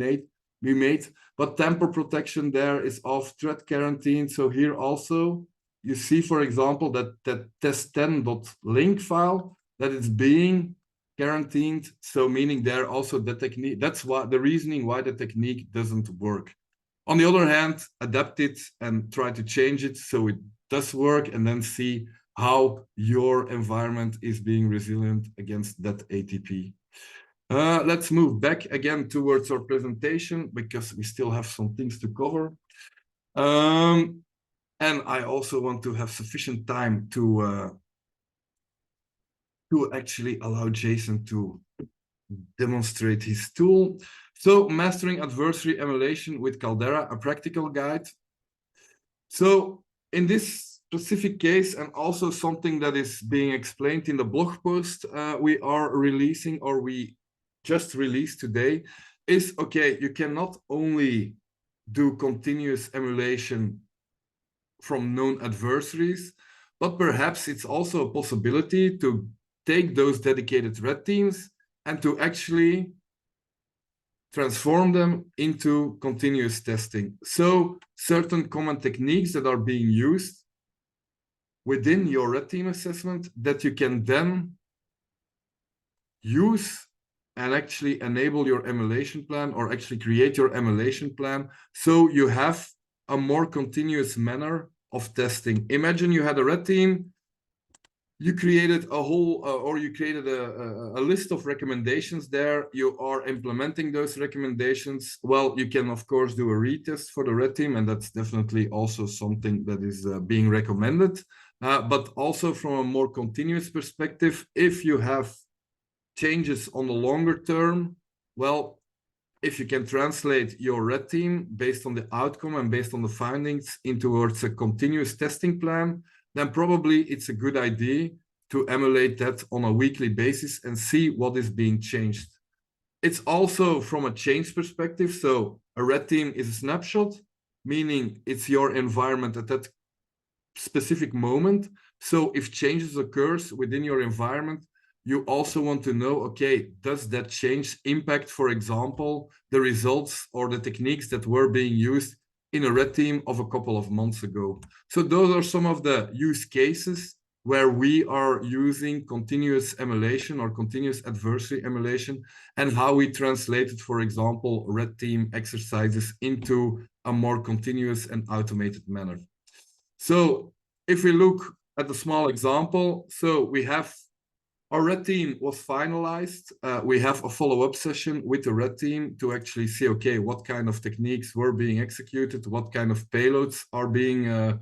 made. But tamper protection there is off, threat quarantine. So here also you see, for example, that test10.link file that is being quarantined. So meaning there also the technique, that's why the reasoning why the technique doesn't work. On the other hand, adapt it and try to change it so it does work, and then see how your environment is being resilient against that ATP. Let's move back again towards our presentation because we still have some things to cover. And I also want to have sufficient time to actually allow Jason to demonstrate his tool. So mastering adversary emulation with Caldera, a practical guide. So in this specific case, and also something that is being explained in the blog post we are releasing, or we just released today, is, okay, you cannot only do continuous emulation from known adversaries, but perhaps it's also a possibility to take those dedicated red teams and to actually transform them into continuous testing. So certain common techniques that are being used within your red team assessment that you can then use and actually enable your emulation plan, or actually create your emulation plan, so you have a more continuous manner of testing. Imagine you had a red team, you created a whole, or you created a list of recommendations there. You are implementing those recommendations. Well, you can, of course, do a retest for the red team, and that's definitely also something that is being recommended. But also from a more continuous perspective, if you have changes on the longer term, well, if you can translate your red team based on the outcome and based on the findings towards a continuous testing plan, then probably it's a good idea to emulate that on a weekly basis and see what is being changed. It's also from a change perspective. So a red team is a snapshot, meaning it's your environment at that specific moment. So if changes occurs within your environment, you also want to know, okay, does that change impact, for example, the results or the techniques that were being used in a red team of a couple of months ago? So those are some of the use cases where we are using continuous emulation or continuous adversary emulation, and how we translated, for example, red team exercises into a more continuous and automated manner. So if we look at the small example, so we have our red team was finalized. We have a follow-up session with the red team to actually see, okay, what kind of techniques were being executed, what kind of payloads are being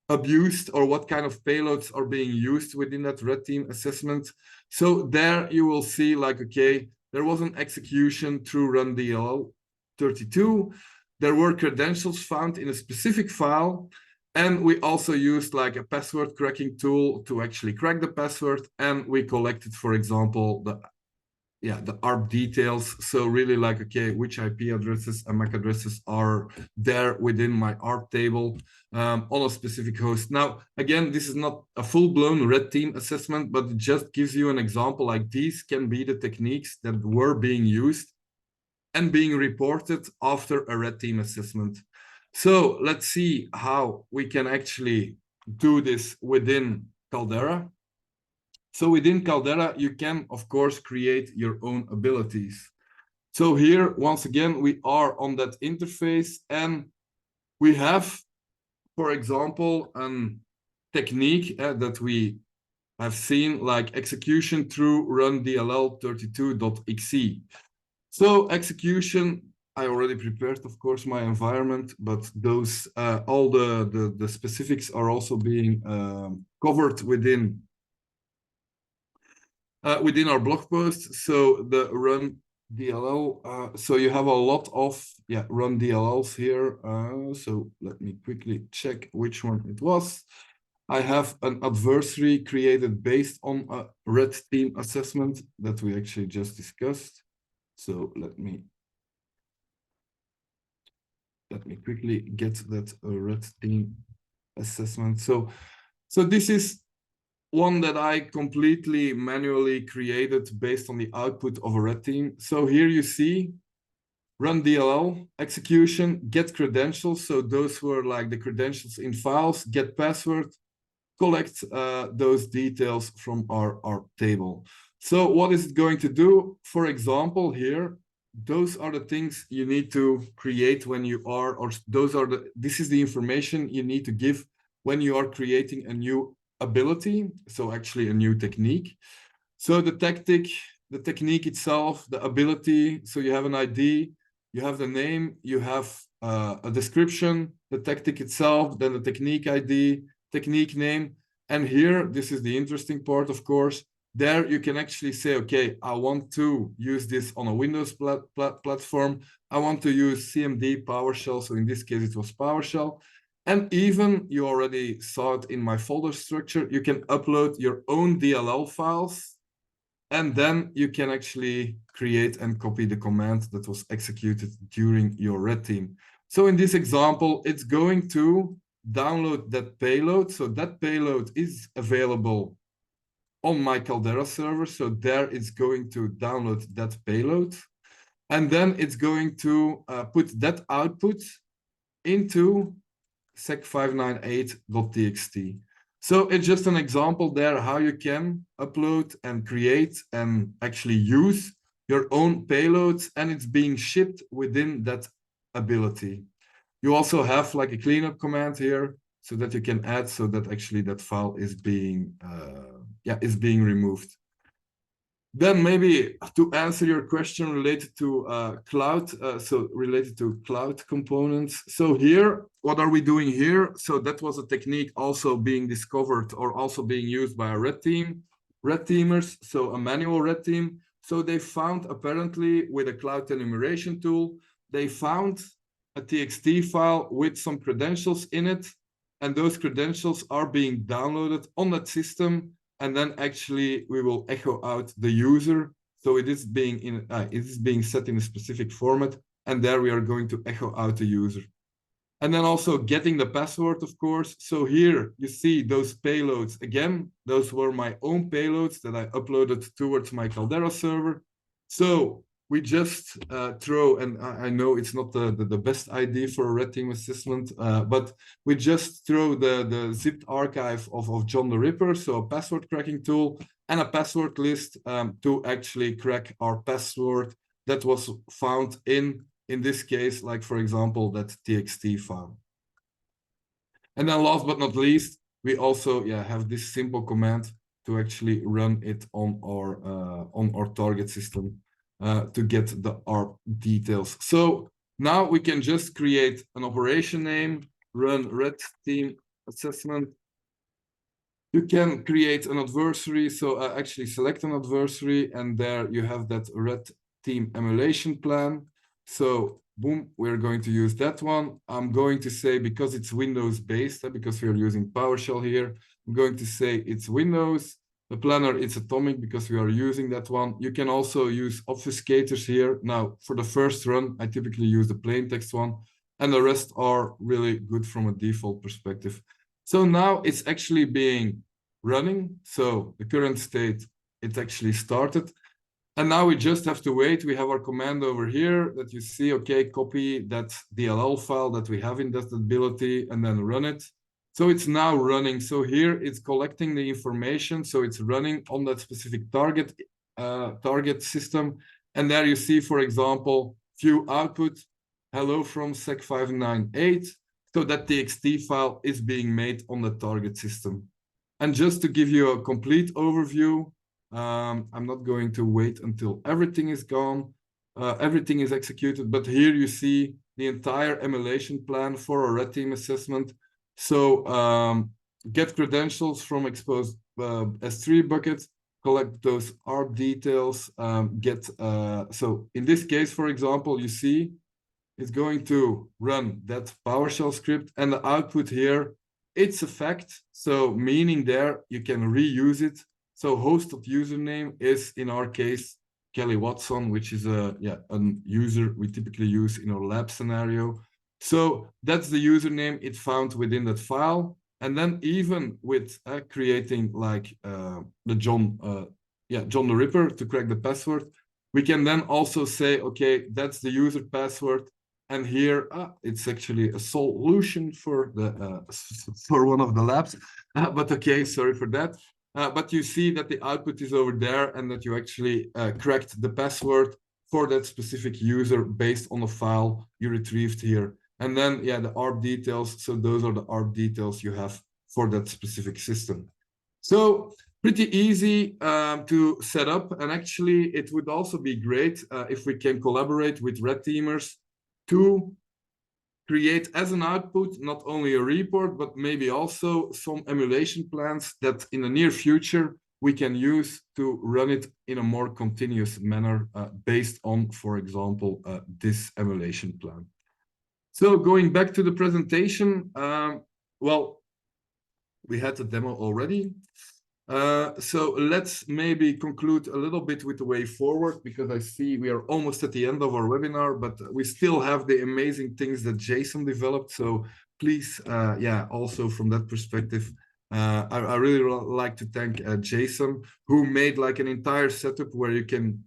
abused, or what kind of payloads are being used within that red team assessment. So there you will see, like, okay, there was an execution through run DLL 32. There were credentials found in a specific file. And we also used like a password cracking tool to actually crack the password. And we collected, for example, the ARP details. So really like, okay, which IP addresses and MAC addresses are there within my ARP table on a specific host. Now, again, this is not a full-blown red team assessment, but it just gives you an example. Like, these can be the techniques that were being used and being reported after a red team assessment. So let's see how we can actually do this within Caldera. So within Caldera, you can, of course, create your own abilities. So here, once again, we are on that interface, and we have, for example, a technique that we have seen, like execution through run DLL32.exe. So execution, I already prepared, of course, my environment, but those all the specifics are also being covered within our blog post. So the run DLL, so you have a lot of run DLLs here. So let me quickly check which one it was. I have an adversary created based on a red team assessment that we actually just discussed. So let me quickly get that red team assessment. So this is one that I completely manually created based on the output of a red team. So here you see run DLL, execution, get credentials. So those were like the credentials in files, get password, collect those details from our table. So what is it going to do? For example, here, those are the things you need to create when you are, or this is the information you need to give when you are creating a new ability. So actually a new technique. So the technique itself, the ability, so you have an ID, you have the name, you have a description, the tactic itself, then the technique ID, technique name. And here, this is the interesting part, of course. There you can actually say, okay, I want to use this on a Windows platform. I want to use CMD PowerShell. So in this case, it was PowerShell. And even you already saw it in my folder structure, you can upload your own DLL files. And then you can actually create and copy the command that was executed during your red team. So in this example, it's going to download that payload. So that payload is available on my Caldera server. So there it's going to download that payload. And then it's going to put that output into sec598.txt. So it's just an example there how you can upload and create and actually use your own payloads, and it's being shipped within that ability. You also have like a cleanup command here so that you can add so that actually that file is being removed. Then maybe to answer your question related to cloud, so related to cloud components. So here, what are we doing here? So that was a technique also being discovered or also being used by a red teamers, so a manual red team. So they found apparently with a cloud enumeration tool, they found a TXT file with some credentials in it, and those credentials are being downloaded on that system. And then actually we will echo out the user. So it is being set in a specific format, and there we are going to echo out the user. And then also getting the password, of course. So here you see those payloads. Again, those were my own payloads that I uploaded towards my Caldera server. So we just throw, and I know it's not the best idea for a red team assessment, but we just throw the zipped archive of John the Ripper, so a password cracking tool, and a password list to actually crack our password that was found in this case, like for example, that TXT file. And then last but not least, we also have this simple command to actually run it on our target system. To get our details. So now we can just create an operation name, run red team assessment. You can create an adversary. So actually select an adversary, and there you have that red team emulation plan. So boom, we're going to use that one. I'm going to say, because it's Windows based, because we are using PowerShell here, I'm going to say it's Windows. The planner, it's atomic because we are using that one. You can also use obfuscators here. Now, for the first run, I typically use the plain text one, and the rest are really good from a default perspective. So now it's actually being running. So the current state, it actually started. And now we just have to wait. We have our command over here that you see, okay, copy that DLL file that we have in that ability and then run it. So it's now running. So here it's collecting the information. So it's running on that specific target system. And there you see, for example, view output, hello from sec598. So that txt file is being made on the target system. And just to give you a complete overview, I'm not going to wait until everything is gone. Everything is executed, but here you see the entire emulation plan for a red team assessment. So get credentials from exposed S3 buckets, collect those ARP details, so in this case, for example, you see it's going to run that PowerShell script, and the output here, it's a fact. So meaning there you can reuse it. So host.username is in our case Kelly Watson, which is a user we typically use in our lab scenario. So that's the username it found within that file. And then even with creating like the John the Ripper to crack the password, we can then also say, okay, that's the user password. And here it's actually a solution for the for one of the labs. But okay, sorry for that. But you see that the output is over there and that you actually cracked the password for that specific user based on the file you retrieved here. And then, yeah, the ARP details. So those are the ARP details you have for that specific system. So pretty easy to set up. And actually, it would also be great if we can collaborate with red teamers to create as an output, not only a report, but maybe also some emulation plans that in the near future we can use to run it in a more continuous manner based on, for example, this emulation plan. So going back to the presentation, well, we had the demo already. So let's maybe conclude a little bit with the way forward, because I see we are almost at the end of our webinar, but we still have the amazing things that Jason developed. So please, also from that perspective, I really like to thank Jason, who made like an entire setup where you can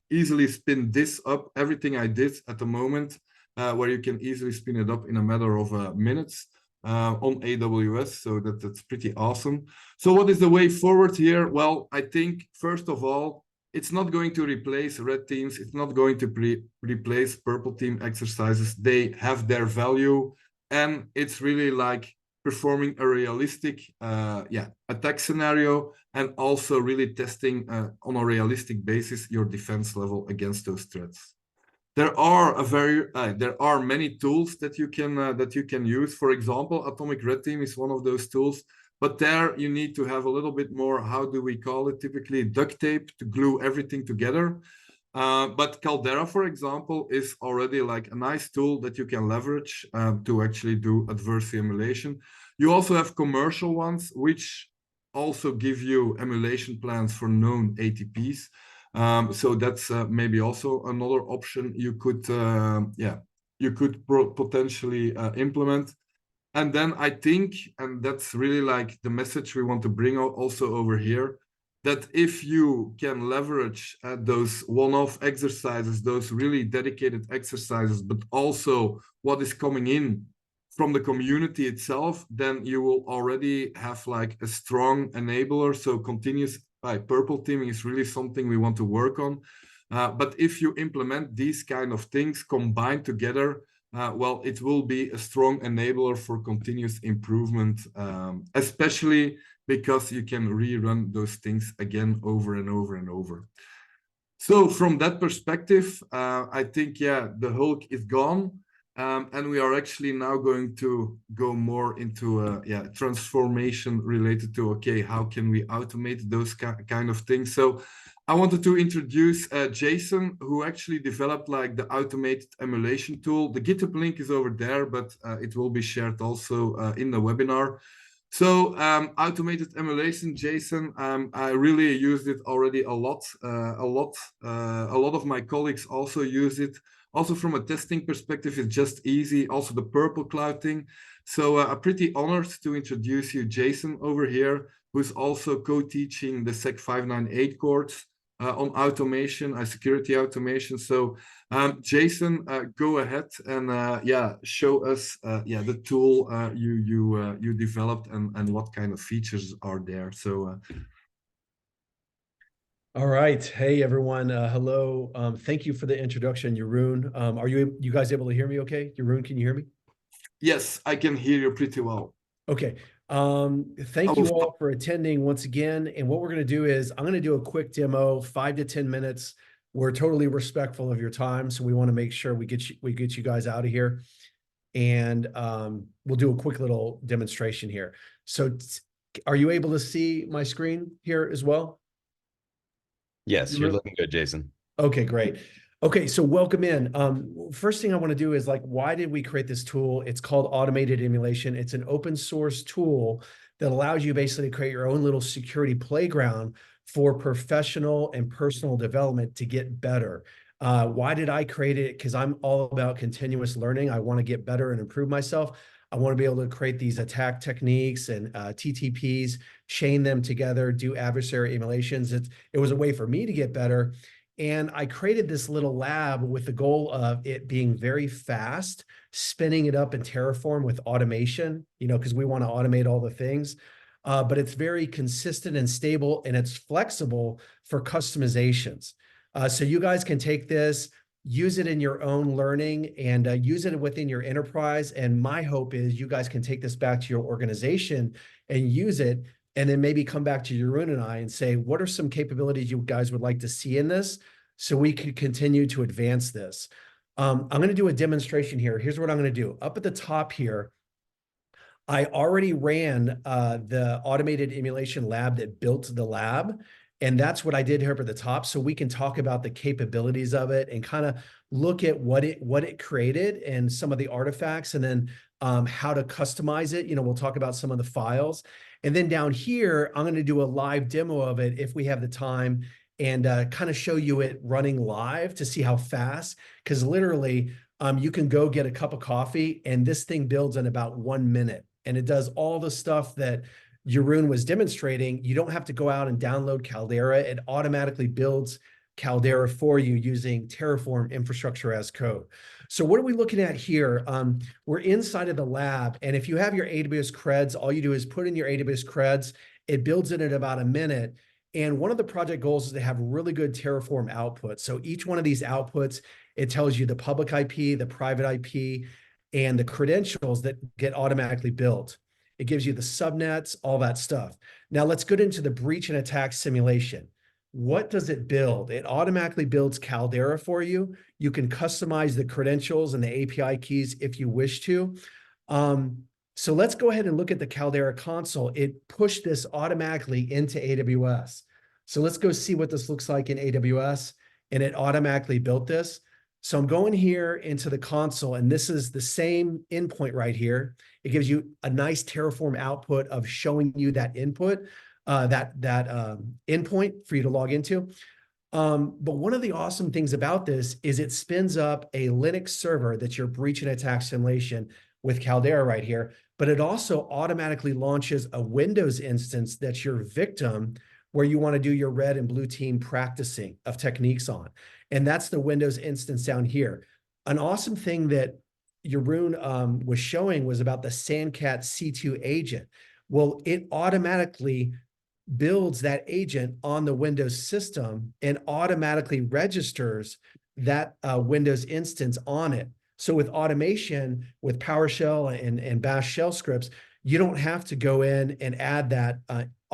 easily spin this up, everything I did at the moment, where you can easily spin it up in a matter of minutes. On AWS, so that's pretty awesome. So what is the way forward here? Well, I think first of all, it's not going to replace red teams. It's not going to replace purple team exercises. They have their value, and it's really like performing a realistic attack scenario, and also really testing on a realistic basis your defense level against those threats. There are many tools that you can use. For example, Atomic Red Team is one of those tools, but there you need to have a little bit more, how do we call it, typically duct tape to glue everything together. But Caldera, for example, is already like a nice tool that you can leverage to actually do adversary emulation. You also have commercial ones, which also give you emulation plans for known ATPs. So that's maybe also another option you could potentially implement. And then I think, and that's really like the message we want to bring also over here, that if you can leverage those one-off exercises, those really dedicated exercises, but also what is coming in from the community itself, then you will already have like a strong enabler. So continuous purple teaming is really something we want to work on. But if you implement these kind of things combined together, well, it will be a strong enabler for continuous improvement, especially because you can rerun those things again over and over and over. So from that perspective, I think, the Hulk is gone. And we are actually now going to go more into transformation related to, okay, how can we automate those kind of things? So I wanted to introduce Jason, who actually developed like the automated emulation tool. The GitHub link is over there, but it will be shared also in the webinar. So automated emulation, Jason, I really used it already a lot. A lot of my colleagues also use it. Also from a testing perspective, it's just easy. Also the purple cloud thing. So I'm pretty honored to introduce you, Jason, over here, who's also co-teaching the Sec 598 course. on automation, security automation. So Jason, go ahead and yeah, show us the tool you developed and what kind of features are there. So All right. Hey, everyone. Hello. Thank you for the introduction, Jeroen. Are you guys able to hear me okay? Jeroen, can you hear me? yes, I can hear you pretty well. Okay. Thank you all for attending once again. And what we're going to do is I'm going to do a quick demo, 5 to 10 minutes. We're totally respectful of your time, so we want to make sure we get you guys out of here. And we'll do a quick little demonstration here. So are you able to see my screen here as well? Yes, you're looking good, Jason. Okay, great. Okay, so welcome in. First thing I want to do is why did we create this tool? It's called Automated Emulation. It's an open source tool that allows you basically to create your own little security playground for professional and personal development to get better. Why did I create it? Because I'm all about continuous learning. I want to get better and improve myself. I want to be able to create these attack techniques and TTPs, chain them together, do adversary emulations. It was a way for me to get better. And I created this little lab with the goal of it being very fast, spinning it up in Terraform with automation, because we want to automate all the things. But it's very consistent and stable, and it's flexible for customizations. So you guys can take this, use it in your own learning, and use it within your enterprise. And my hope is you guys can take this back to your organization and use it, and then maybe come back to Jeroen and I and say, what are some capabilities you guys would like to see in this so we could continue to advance this? I'm going to do a demonstration here. Here's what I'm going to do. Up at the top here, I already ran the automated emulation lab that built the lab. And that's what I did here up at the top. So we can talk about the capabilities of it and kind of look at what it created and some of the artifacts, and then how to customize it. We'll talk about some of the files. And then down here, I'm going to do a live demo of it if we have the time, and kind of show you it running live to see how fast, because literally you can go get a cup of coffee and this thing builds in about 1 minute. And it does all the stuff that Jeroen was demonstrating. You don't have to go out and download Caldera. It automatically builds Caldera for you using Terraform infrastructure as code. So what are we looking at here? We're inside of the lab. And if you have your AWS creds, all you do is put in your AWS creds. It builds it in about 1 minute. And one of the project goals is to have really good Terraform output. So each one of these outputs, it tells you the public IP, the private IP, and the credentials that get automatically built. It gives you the subnets, all that stuff. Now let's get into the breach and attack simulation. What does it build? It automatically builds Caldera for you. You can customize the credentials and the API keys if you wish to. So let's go ahead and look at the Caldera console. It pushed this automatically into AWS. So let's go see what this looks like in AWS. And it automatically built this. So I'm going here into the console, and this is the same endpoint right here. It gives you a nice Terraform output of showing you that input, that endpoint for you to log into. But one of the awesome things about this is it spins up a Linux server that's your breach and attack simulation with Caldera right here. But it also automatically launches a Windows instance that's your victim, where you want to do your red and blue team practicing of techniques on. And that's the Windows instance down here. An awesome thing that Jeroen was showing was about the Sandcat C2 agent. Well, it automatically builds that agent on the Windows system and automatically registers that Windows instance on it. So with automation, with PowerShell and Bash shell scripts, you don't have to go in and add that.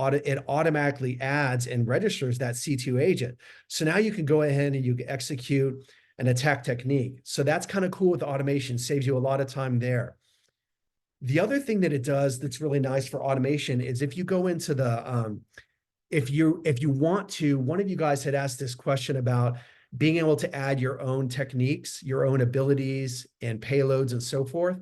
It automatically adds and registers that C2 agent. So now you can go ahead and you can execute an attack technique. So that's kind of cool with automation, saves you a lot of time there. The other thing that it does that's really nice for automation is if you go into the, if you want to, one of you guys had asked this question about being able to add your own techniques, your own abilities and payloads and so forth.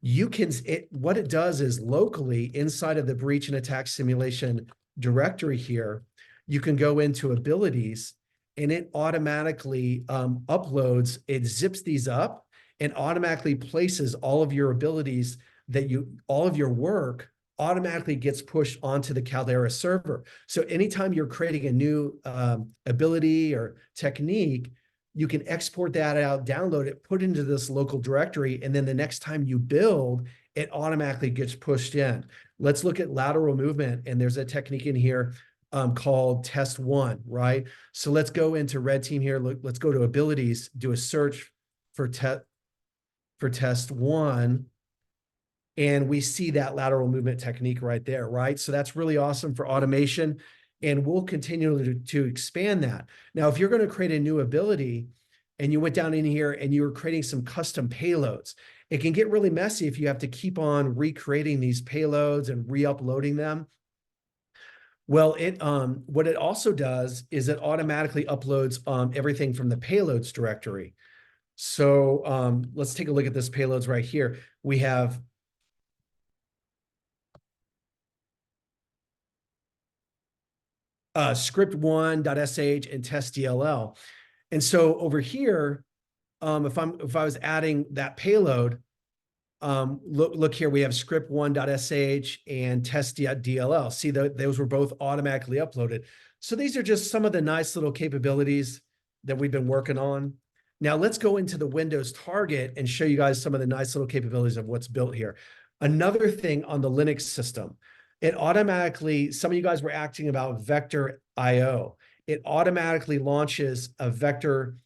You can, what it does is locally inside of the breach and attack simulation directory here, you can go into abilities and it automatically uploads, it zips these up and automatically places all of your abilities that all of your work automatically gets pushed onto the Caldera server. So anytime you're creating a new ability or technique, you can export that out, download it, put it into this local directory, and then the next time you build, it automatically gets pushed in. Let's look at lateral movement, and there's a technique in here called test one, right? So let's go into red team here. Let's go to abilities, do a search for test one. And we see that lateral movement technique right there, right? So that's really awesome for automation. And we'll continue to expand that. Now, if you're going to create a new ability and you went down in here and you were creating some custom payloads, it can get really messy if you have to keep on recreating these payloads and re-uploading them. Well, what it also does is it automatically uploads everything from the payloads directory. So let's take a look at this payloads right here. We have script1.sh and test.dll. And so over here, if I was adding that payload, look here, we have script1.sh and test.dll. See, those were both automatically uploaded. So these are just some of the nice little capabilities that we've been working on. Now let's go into the Windows target and show you guys some of the nice little capabilities of what's built here. Another thing on the Linux system, it automatically, some of you guys were asking about Vector IO. It automatically launches a Vector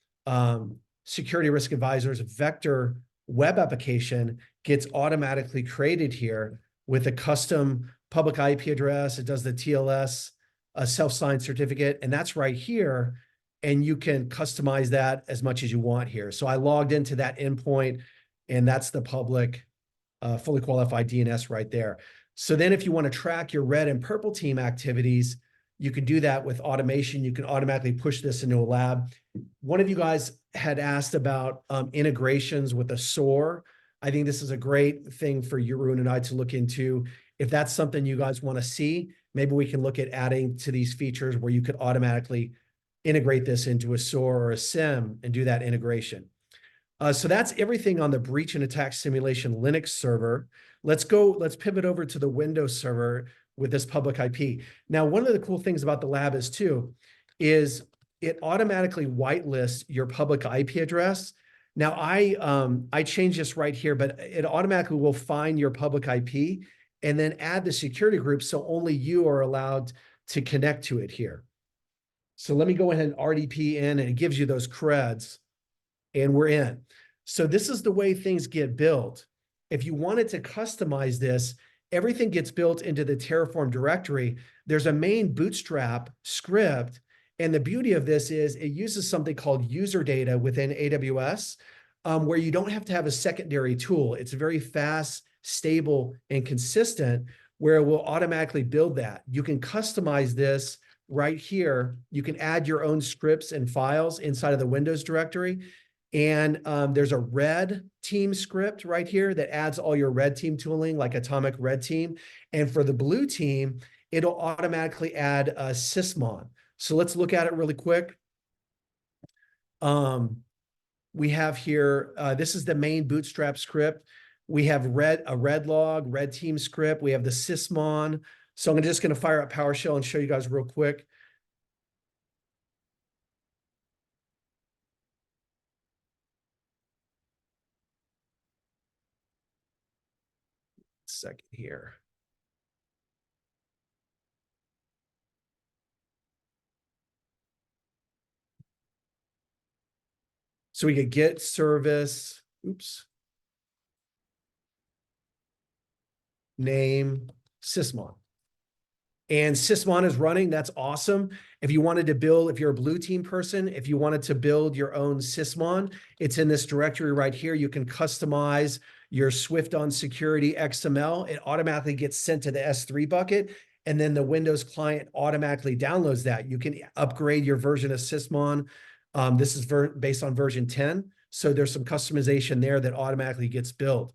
Security Risk Advisor's Vector web application, gets automatically created here with a custom public IP address. It does the TLS self-signed certificate, and that's right here. And you can customize that as much as you want here. So I logged into that endpoint, and that's the public fully qualified DNS right there. So then if you want to track your red and purple team activities, you can do that with automation. You can automatically push this into a lab. One of you guys had asked about integrations with a SOAR. I think this is a great thing for Jeroen and I to look into. If that's something you guys want to see, maybe we can look at adding to these features where you could automatically integrate this into a SOAR or a SIM and do that integration. So that's everything on the breach and attack simulation Linux server. Let's pivot over to the Windows server with this public IP. Now, one of the cool things about the lab is it automatically whitelists your public IP address. Now, I changed this right here, but it automatically will find your public IP and then add the security group so only you are allowed to connect to it here. So let me go ahead and RDP in, and it gives you those creds, and we're in. So this is the way things get built. If you wanted to customize this, everything gets built into the Terraform directory. There's a main bootstrap script, and the beauty of this is it uses something called user data within AWS, where you don't have to have a secondary tool. It's very fast, stable, and consistent, where it will automatically build that. You can customize this right here. You can add your own scripts and files inside of the Windows directory. And there's a red team script right here that adds all your red team tooling, like Atomic Red Team. And for the blue team, it'll automatically add a sysmon. So let's look at it really quick. We have here, this is the main bootstrap script. We have a red log, red team script. We have the sysmon. So I'm just going to fire up PowerShell and show you guys real quick. Second here. So we could get service, name, sysmon. And sysmon is running. That's awesome. If you wanted to build, if you're a blue team person, if you wanted to build your own sysmon, it's in this directory right here. You can customize your Swift on security XML. It automatically gets sent to the S3 bucket, and then the Windows client automatically downloads that. You can upgrade your version of sysmon. This is based on version 10. So there's some customization there that automatically gets built.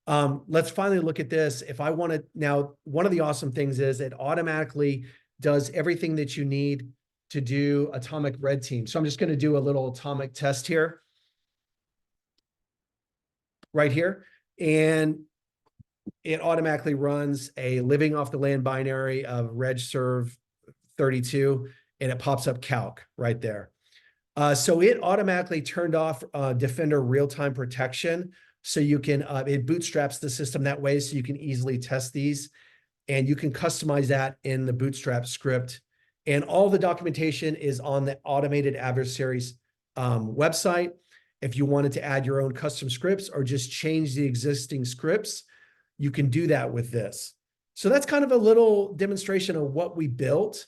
Let's finally look at this. If I want to, now, one of the awesome things is it automatically does everything that you need to do Atomic Red Team. So I'm just going to do a little atomic test here. Right here. And it automatically runs a living off the land binary of regserve 32, and it pops up calc right there. So it automatically turned off Defender real-time protection. So you can, it bootstraps the system that way so you can easily test these. And you can customize that in the Bootstrap script. And all the documentation is on the Automated Adversaries website. If you wanted to add your own custom scripts or just change the existing scripts, you can do that with this. So that's kind of a little demonstration of what we built.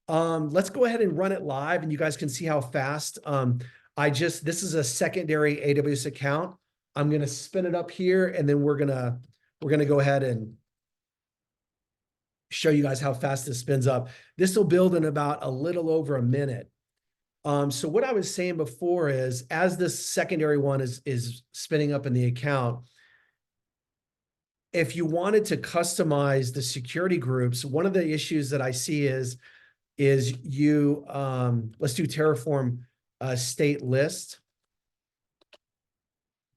Let's go ahead and run it live and you guys can see how fast. This is a secondary AWS account. I'm going to spin it up here and then we're going to go ahead and show you guys how fast this spins up. This will build in about a little over a minute. So what I was saying before is, as this secondary one is spinning up in the account, if you wanted to customize the security groups, one of the issues that I see is you, let's do Terraform state list.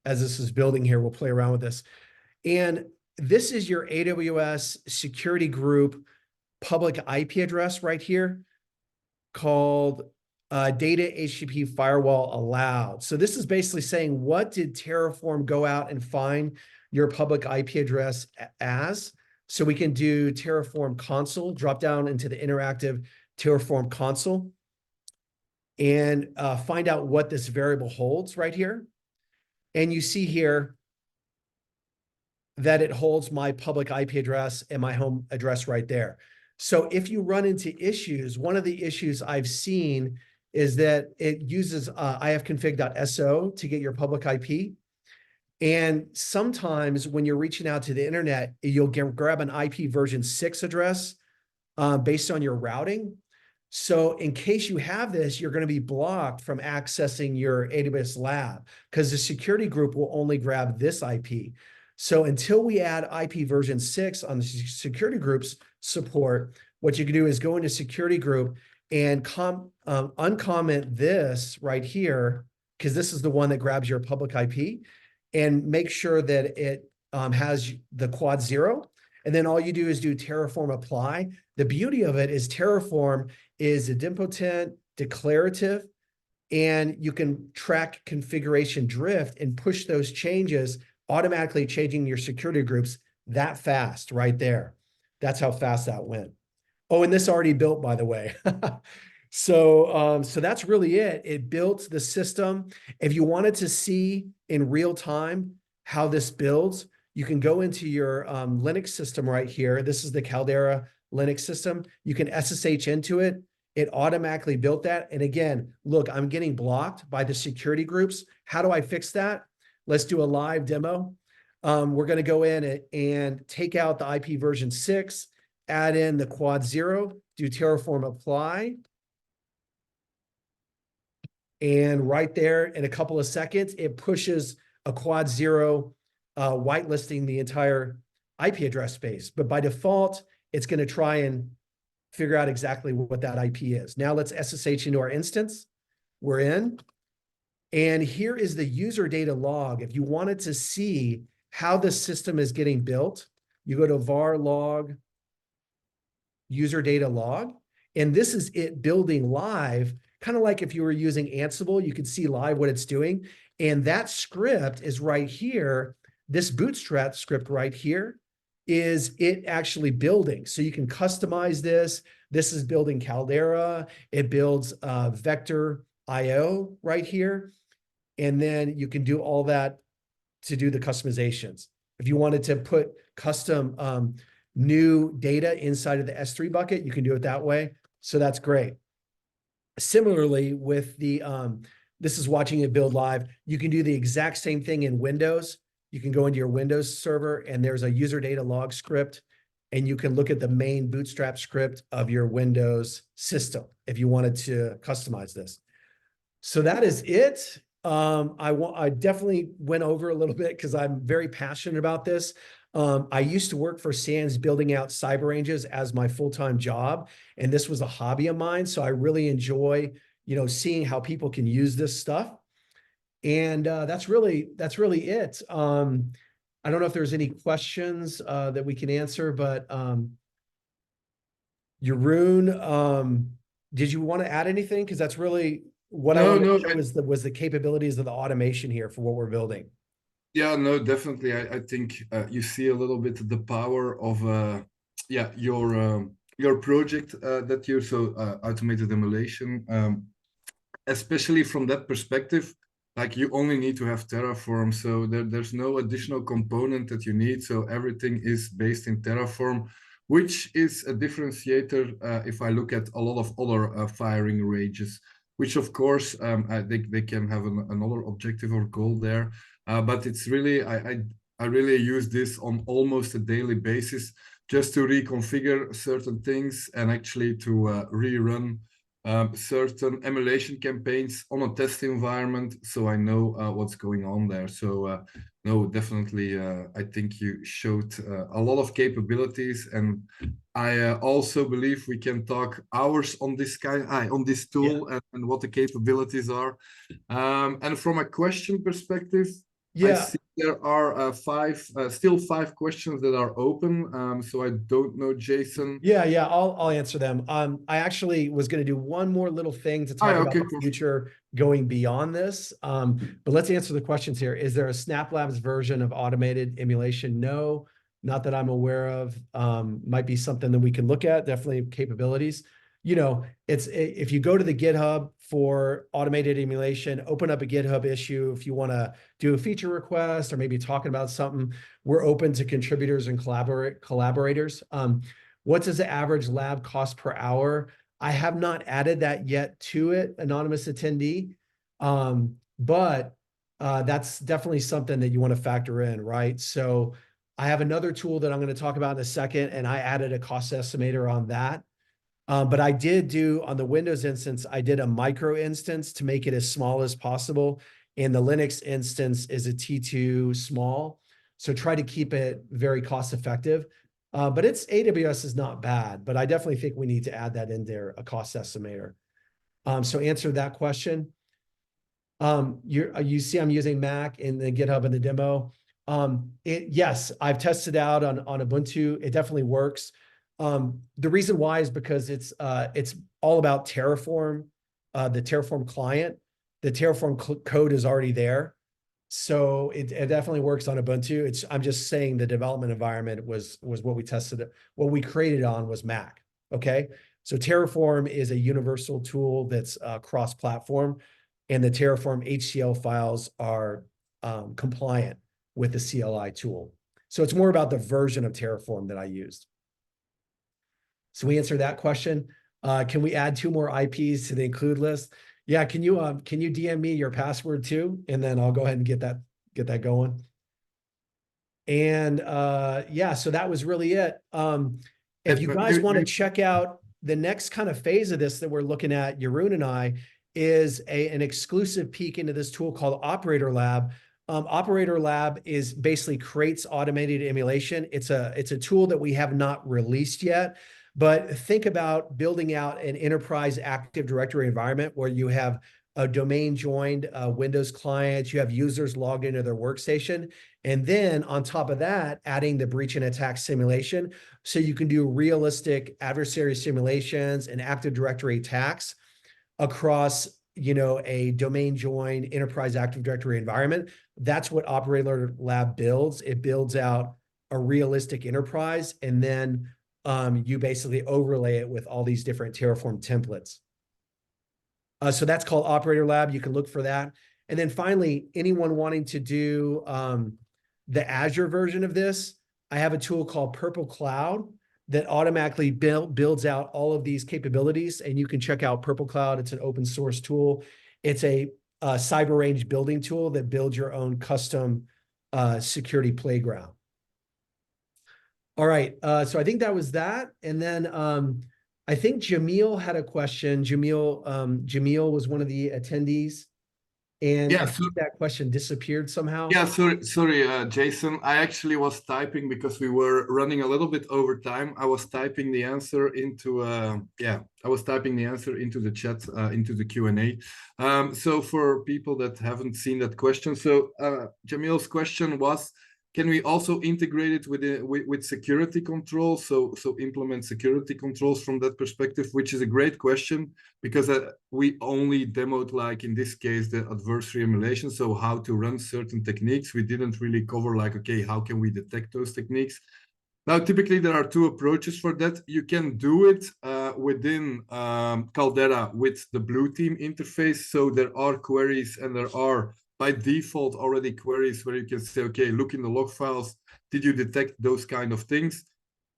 As this is building here, we'll play around with this. And this is your AWS security group public IP address right here called data HTTP firewall allowed. So this is basically saying, what did Terraform go out and find your public IP address as? So we can do Terraform console, drop down into the interactive Terraform console and find out what this variable holds right here. And you see here that it holds my public IP address and my home address right there. So if you run into issues, one of the issues I've seen is that it uses ifconfig.so to get your public IP. And sometimes when you're reaching out to the internet, you'll grab an IP version 6 address based on your routing. So in case you have this, you're going to be blocked from accessing your AWS lab because the security group will only grab this IP. So until we add IP version 6 on the security groups support, what you can do is go into security group and uncomment this right here, because this is the one that grabs your public IP, and make sure that it has the quad 0. And then all you do is do Terraform apply. The beauty of it is Terraform is idempotent, declarative, and you can track configuration drift and push those changes, automatically changing your security groups that fast right there. That's how fast that went. Oh, and this already built, by the way. So that's really it. It built the system. If you wanted to see in real time how this builds, you can go into your Linux system right here. This is the Caldera Linux system. You can SSH into it. It automatically built that. And again, look, I'm getting blocked by the security groups. How do I fix that? Let's do a live demo. We're going to go in and take out the IP version 6, add in the quad 0, do Terraform apply. And right there in a couple of seconds, it pushes a quad 0 whitelisting the entire IP address space. But by default, it's going to try and figure out exactly what that IP is. Now let's SSH into our instance. We're in. And here is the user data log. If you wanted to see how the system is getting built, you go to var log, user data log, and this is it building live, kind of like if you were using Ansible, you could see live what it's doing. And that script is right here. This Bootstrap script right here is it actually building. So you can customize this. This is building Caldera. It builds vector IO right here. And then you can do all that to do the customizations. If you wanted to put custom new data inside of the S3 bucket, you can do it that way. So that's great. Similarly, with the, this is watching it build live. You can do the exact same thing in Windows. You can go into your Windows server and there's a user data log script, and you can look at the main Bootstrap script of your Windows system if you wanted to customize this. So that is it. I definitely went over a little bit because I'm very passionate about this. I used to work for SANS building out cyber ranges as my full-time job, and this was a hobby of mine. So I really enjoy, seeing how people can use this stuff. And that's really it. I don't know if there's any questions that we can answer, but Jeroen, did you want to add anything? Because that's really what I No, wanted no, to show was the capabilities of the automation here for what we're building. yeah, no, definitely. I think you see a little bit the power of yeah, your project that you automated emulation, especially from that perspective. Like you only need to have Terraform, so there's no additional component that you need. So everything is based in Terraform, which is a differentiator if I look at a lot of other firing ranges, which of course they can have another objective or goal there. But it's really, I really use this on almost a daily basis just to reconfigure certain things and actually to rerun certain emulation campaigns on a test environment, so I know what's going on there. So no, definitely, I think you showed a lot of capabilities, and I also believe we can talk hours on this on this tool and what the capabilities are. And from a question perspective, I see there are still five questions that are open. So I don't know, Jason. Yeah, I'll answer them. I actually was going to do one more little thing to talk about the future going beyond this. But let's answer the questions here. Is there a Snap Labs version of automated emulation? No, not that I'm aware of. Might be something that we can look at. Definitely capabilities. You know, if you go to the GitHub for automated emulation, open up a GitHub issue. If you want to do a feature request or maybe talking about something, we're open to contributors and collaborators. What does the average lab cost per hour? I have not added that yet to it, anonymous attendee. But that's definitely something that you want to factor in, right? So I have another tool that I'm going to talk about in a second, and I added a cost estimator on that. But I did do on the Windows instance, I did a micro instance to make it as small as possible. And the Linux instance is a T2 small. So try to keep it very cost effective. But AWS is not bad, but I definitely think we need to add that in there, a cost estimator. So answer that question. You see I'm using Mac in the GitHub in the demo. Yes, I've tested out on Ubuntu. It definitely works. The reason why is because it's all about Terraform, the Terraform client. The Terraform code is already there. So it definitely works on Ubuntu. I'm just saying the development environment was what we tested. What we created on was Mac. Okay. So Terraform is a universal tool that's cross-platform, and the Terraform HCL files are compliant with the CLI tool. So it's more about the version of Terraform that I used. So we answered that question. Can we add 2 more IPs to the include list? Yeah, can you DM me your password too? And then I'll go ahead and get that going. And yeah, so that was really it. If you guys want to check out the next kind of phase of this that we're looking at, Jeroen and I, is an exclusive peek into this tool called Operator Lab. Operator Lab is basically creates automated emulation. It's a tool that we have not released yet. But think about building out an enterprise Active Directory environment where you have a domain joined Windows client, you have users logged into their workstation, and then on top of that, adding the breach and attack simulation, so you can do realistic adversary simulations and Active Directory attacks across, a domain joined enterprise Active Directory environment. That's what Operator Lab builds. It builds out a realistic enterprise, and then you basically overlay it with all these different Terraform templates. So that's called Operator Lab. You can look for that. And then finally, anyone wanting to do the Azure version of this, I have a tool called Purple Cloud that automatically builds out all of these capabilities. And you can check out Purple Cloud. It's an open source tool. It's a cyber range building tool that builds your own custom security playground. All right, so I think that was that. And then I think Jamil had a question. Jamil was one of the attendees. And I think that question disappeared somehow. Yeah, sorry, Jason. I actually was typing because we were running a little bit over time. I was typing the answer into the chat, into the Q&A. So for people that haven't seen that question, so Jamil's question was, Can we also integrate it with security controls? So implement security controls from that perspective, which is a great question, because we only demoed, like in this case, the adversary emulation. So how to run certain techniques. We didn't really cover like, okay, how can we detect those techniques? Now, typically there are two approaches for that. You can do it within Caldera with the blue team interface. So there are queries, and there are by default already queries where you can say, okay, look in the log files. Did you detect those kind of things?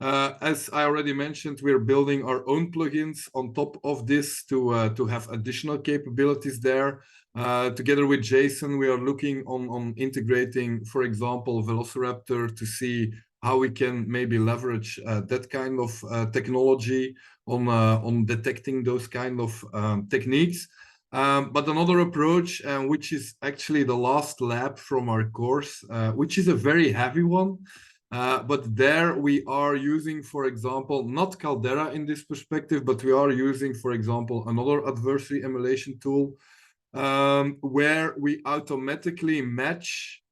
As I already mentioned, we're building our own plugins on top of this to have additional capabilities there. Together with Jason, we are looking on integrating, for example, Velociraptor to see how we can maybe leverage that kind of technology on detecting those kind of techniques. But another approach, which is actually the last lab from our course, which is a very heavy one, but there we are using, for example, not Caldera in this perspective, but we are using, for example, another adversary emulation tool, where we automatically match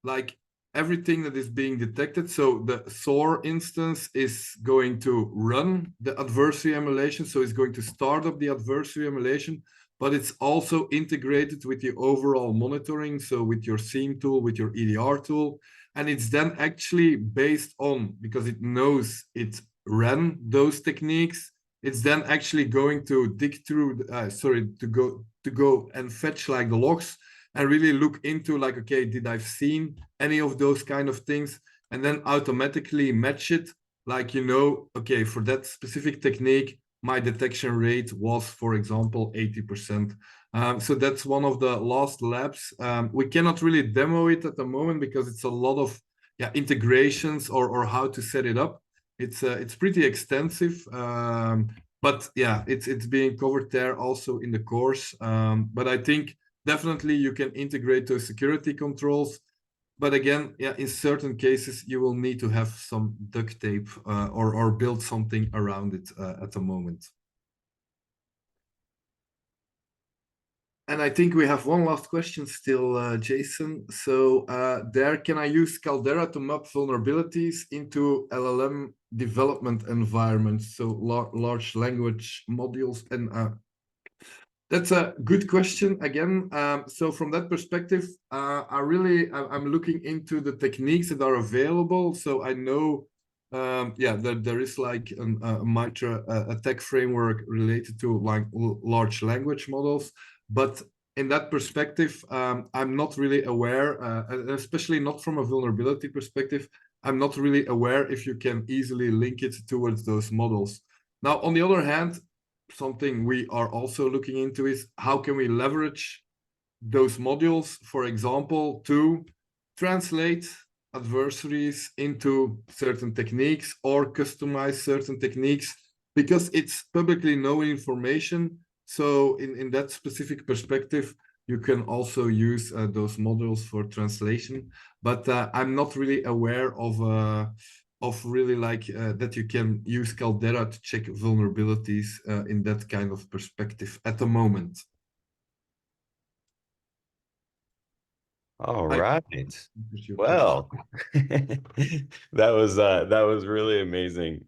like everything that is being detected. So the SOAR instance is going to run the adversary emulation. So it's going to start up the adversary emulation, but it's also integrated with the overall monitoring. So with your SIEM tool, with your EDR tool. And it's then actually based on, because it knows it ran those techniques, it's then actually going to dig through, to go and fetch like the logs and really look into like, okay, did I seen any of those kind of things? And then automatically match it. Like, you know, okay, for that specific technique, my detection rate was, for example, 80%. So that's one of the last labs. We cannot really demo it at the moment because it's a lot of integrations or how to set it up. It's pretty extensive. But yeah, it's being covered there also in the course. But I think definitely you can integrate those security controls. But again, yeah, in certain cases, you will need to have some duct tape or build something around it at the moment. And I think we have one last question still, Jason. So there, can I use Caldera to map vulnerabilities into LLM development environments? So large language modules. And that's a good question again. So from that perspective, I'm looking into the techniques that are available. So I know, there is like a MITRE attack framework related to like large language models. But in that perspective, I'm not really aware, especially not from a vulnerability perspective. I'm not really aware if you can easily link it towards those models. Now, on the other hand, something we are also looking into is how can we leverage those modules, for example, to translate adversaries into certain techniques or customize certain techniques, because it's publicly known information. So in that specific perspective, you can also use those modules for translation. But I'm not really aware of really like that you can use Caldera to check vulnerabilities in that kind of perspective at the moment. All right. Well, that was really amazing.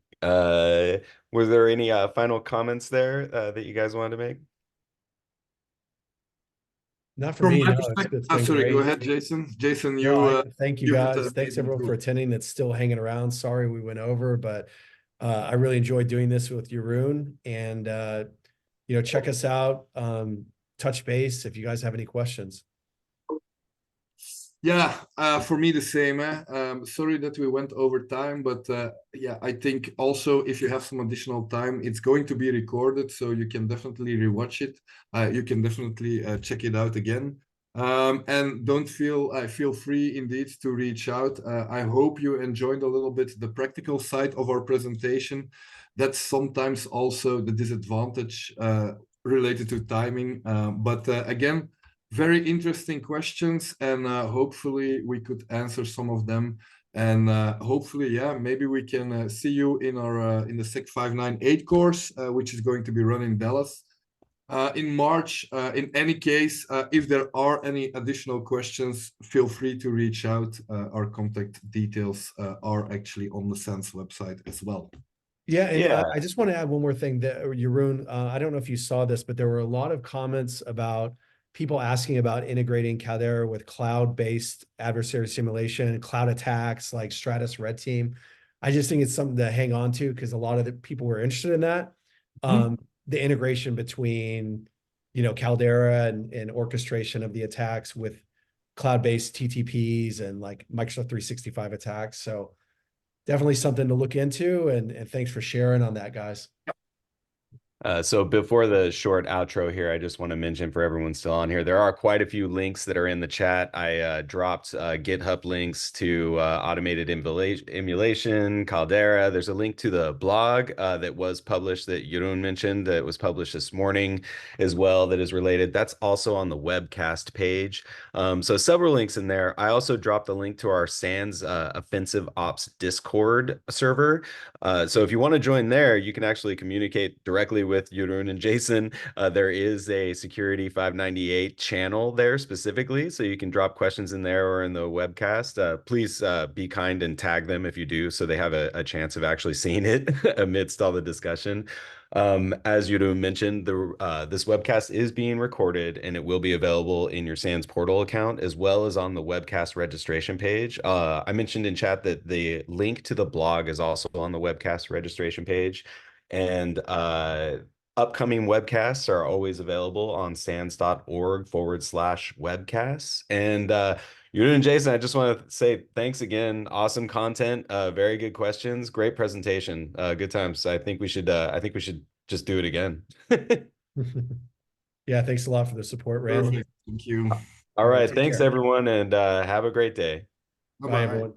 Was there any final comments there that you guys wanted to make? Not for From me, my no. perspective, It's been sorry, go great. ahead, Jason. Jason, No, thank you you had guys. Thanks amazing everyone for tool. attending that's still hanging around. Sorry we went over, but I really enjoyed doing this with Jeroen. And check us out. Touch base if you guys have any questions. Yeah, for me the same. Sorry that we went over time, but yeah, I think also if you have some additional time, it's going to be recorded, so you can definitely rewatch it. You can definitely check it out again. And don't feel free indeed to reach out. I hope you enjoyed a little bit the practical side of our presentation. That's sometimes also the disadvantage related to timing. But again, very interesting questions, and hopefully we could answer some of them. And hopefully, yeah, maybe we can see you in our in the SEC 598 course, which is going to be run in Dallas. in March. In any case, if there are any additional questions, feel free to reach out. Our contact details are actually on the SANS website as well. Yeah, and Yeah. I just want to add one more thing that Jeroen, I don't know if you saw this, but there were a lot of comments about people asking about integrating Caldera with cloud-based adversary simulation, cloud attacks like Stratus Red Team. I just think it's something to hang on to because a lot of the people were interested in that. The integration between, Caldera and orchestration of the attacks with cloud-based TTPs and like Microsoft 365 attacks. So definitely something to look into, and thanks for sharing on that, guys. So before the short outro here, I just want to mention for everyone still on here, there are quite a few links that are in the chat. I dropped GitHub links to automated emulation, Caldera. There's a link to the blog that was published that Jeroen mentioned that was published this morning as well that is related. That's also on the webcast page. So several links in there. I also dropped a link to our SANS Offensive Ops Discord server. So if you want to join there, you can actually communicate directly with Jeroen and Jason. There is a Security 598 channel there specifically, so you can drop questions in there or in the webcast. Please be kind and tag them if you do, so they have a chance of actually seeing it amidst all the discussion. As Jeroen mentioned, this webcast is being recorded and it will be available in your SANS portal account as well as on the webcast registration page. I mentioned in chat that the link to the blog is also on the webcast registration page. And upcoming webcasts are always available on sans.org/webcasts. And you and Jason, I just want to say thanks again. Awesome content, very good questions, great presentation, good times. I think we should just do it again. Yeah, thanks a lot for the support, Randall. Perfect. Thank you. All right, Take thanks care. everyone, and have a great day. Bye, Bye-bye. everyone.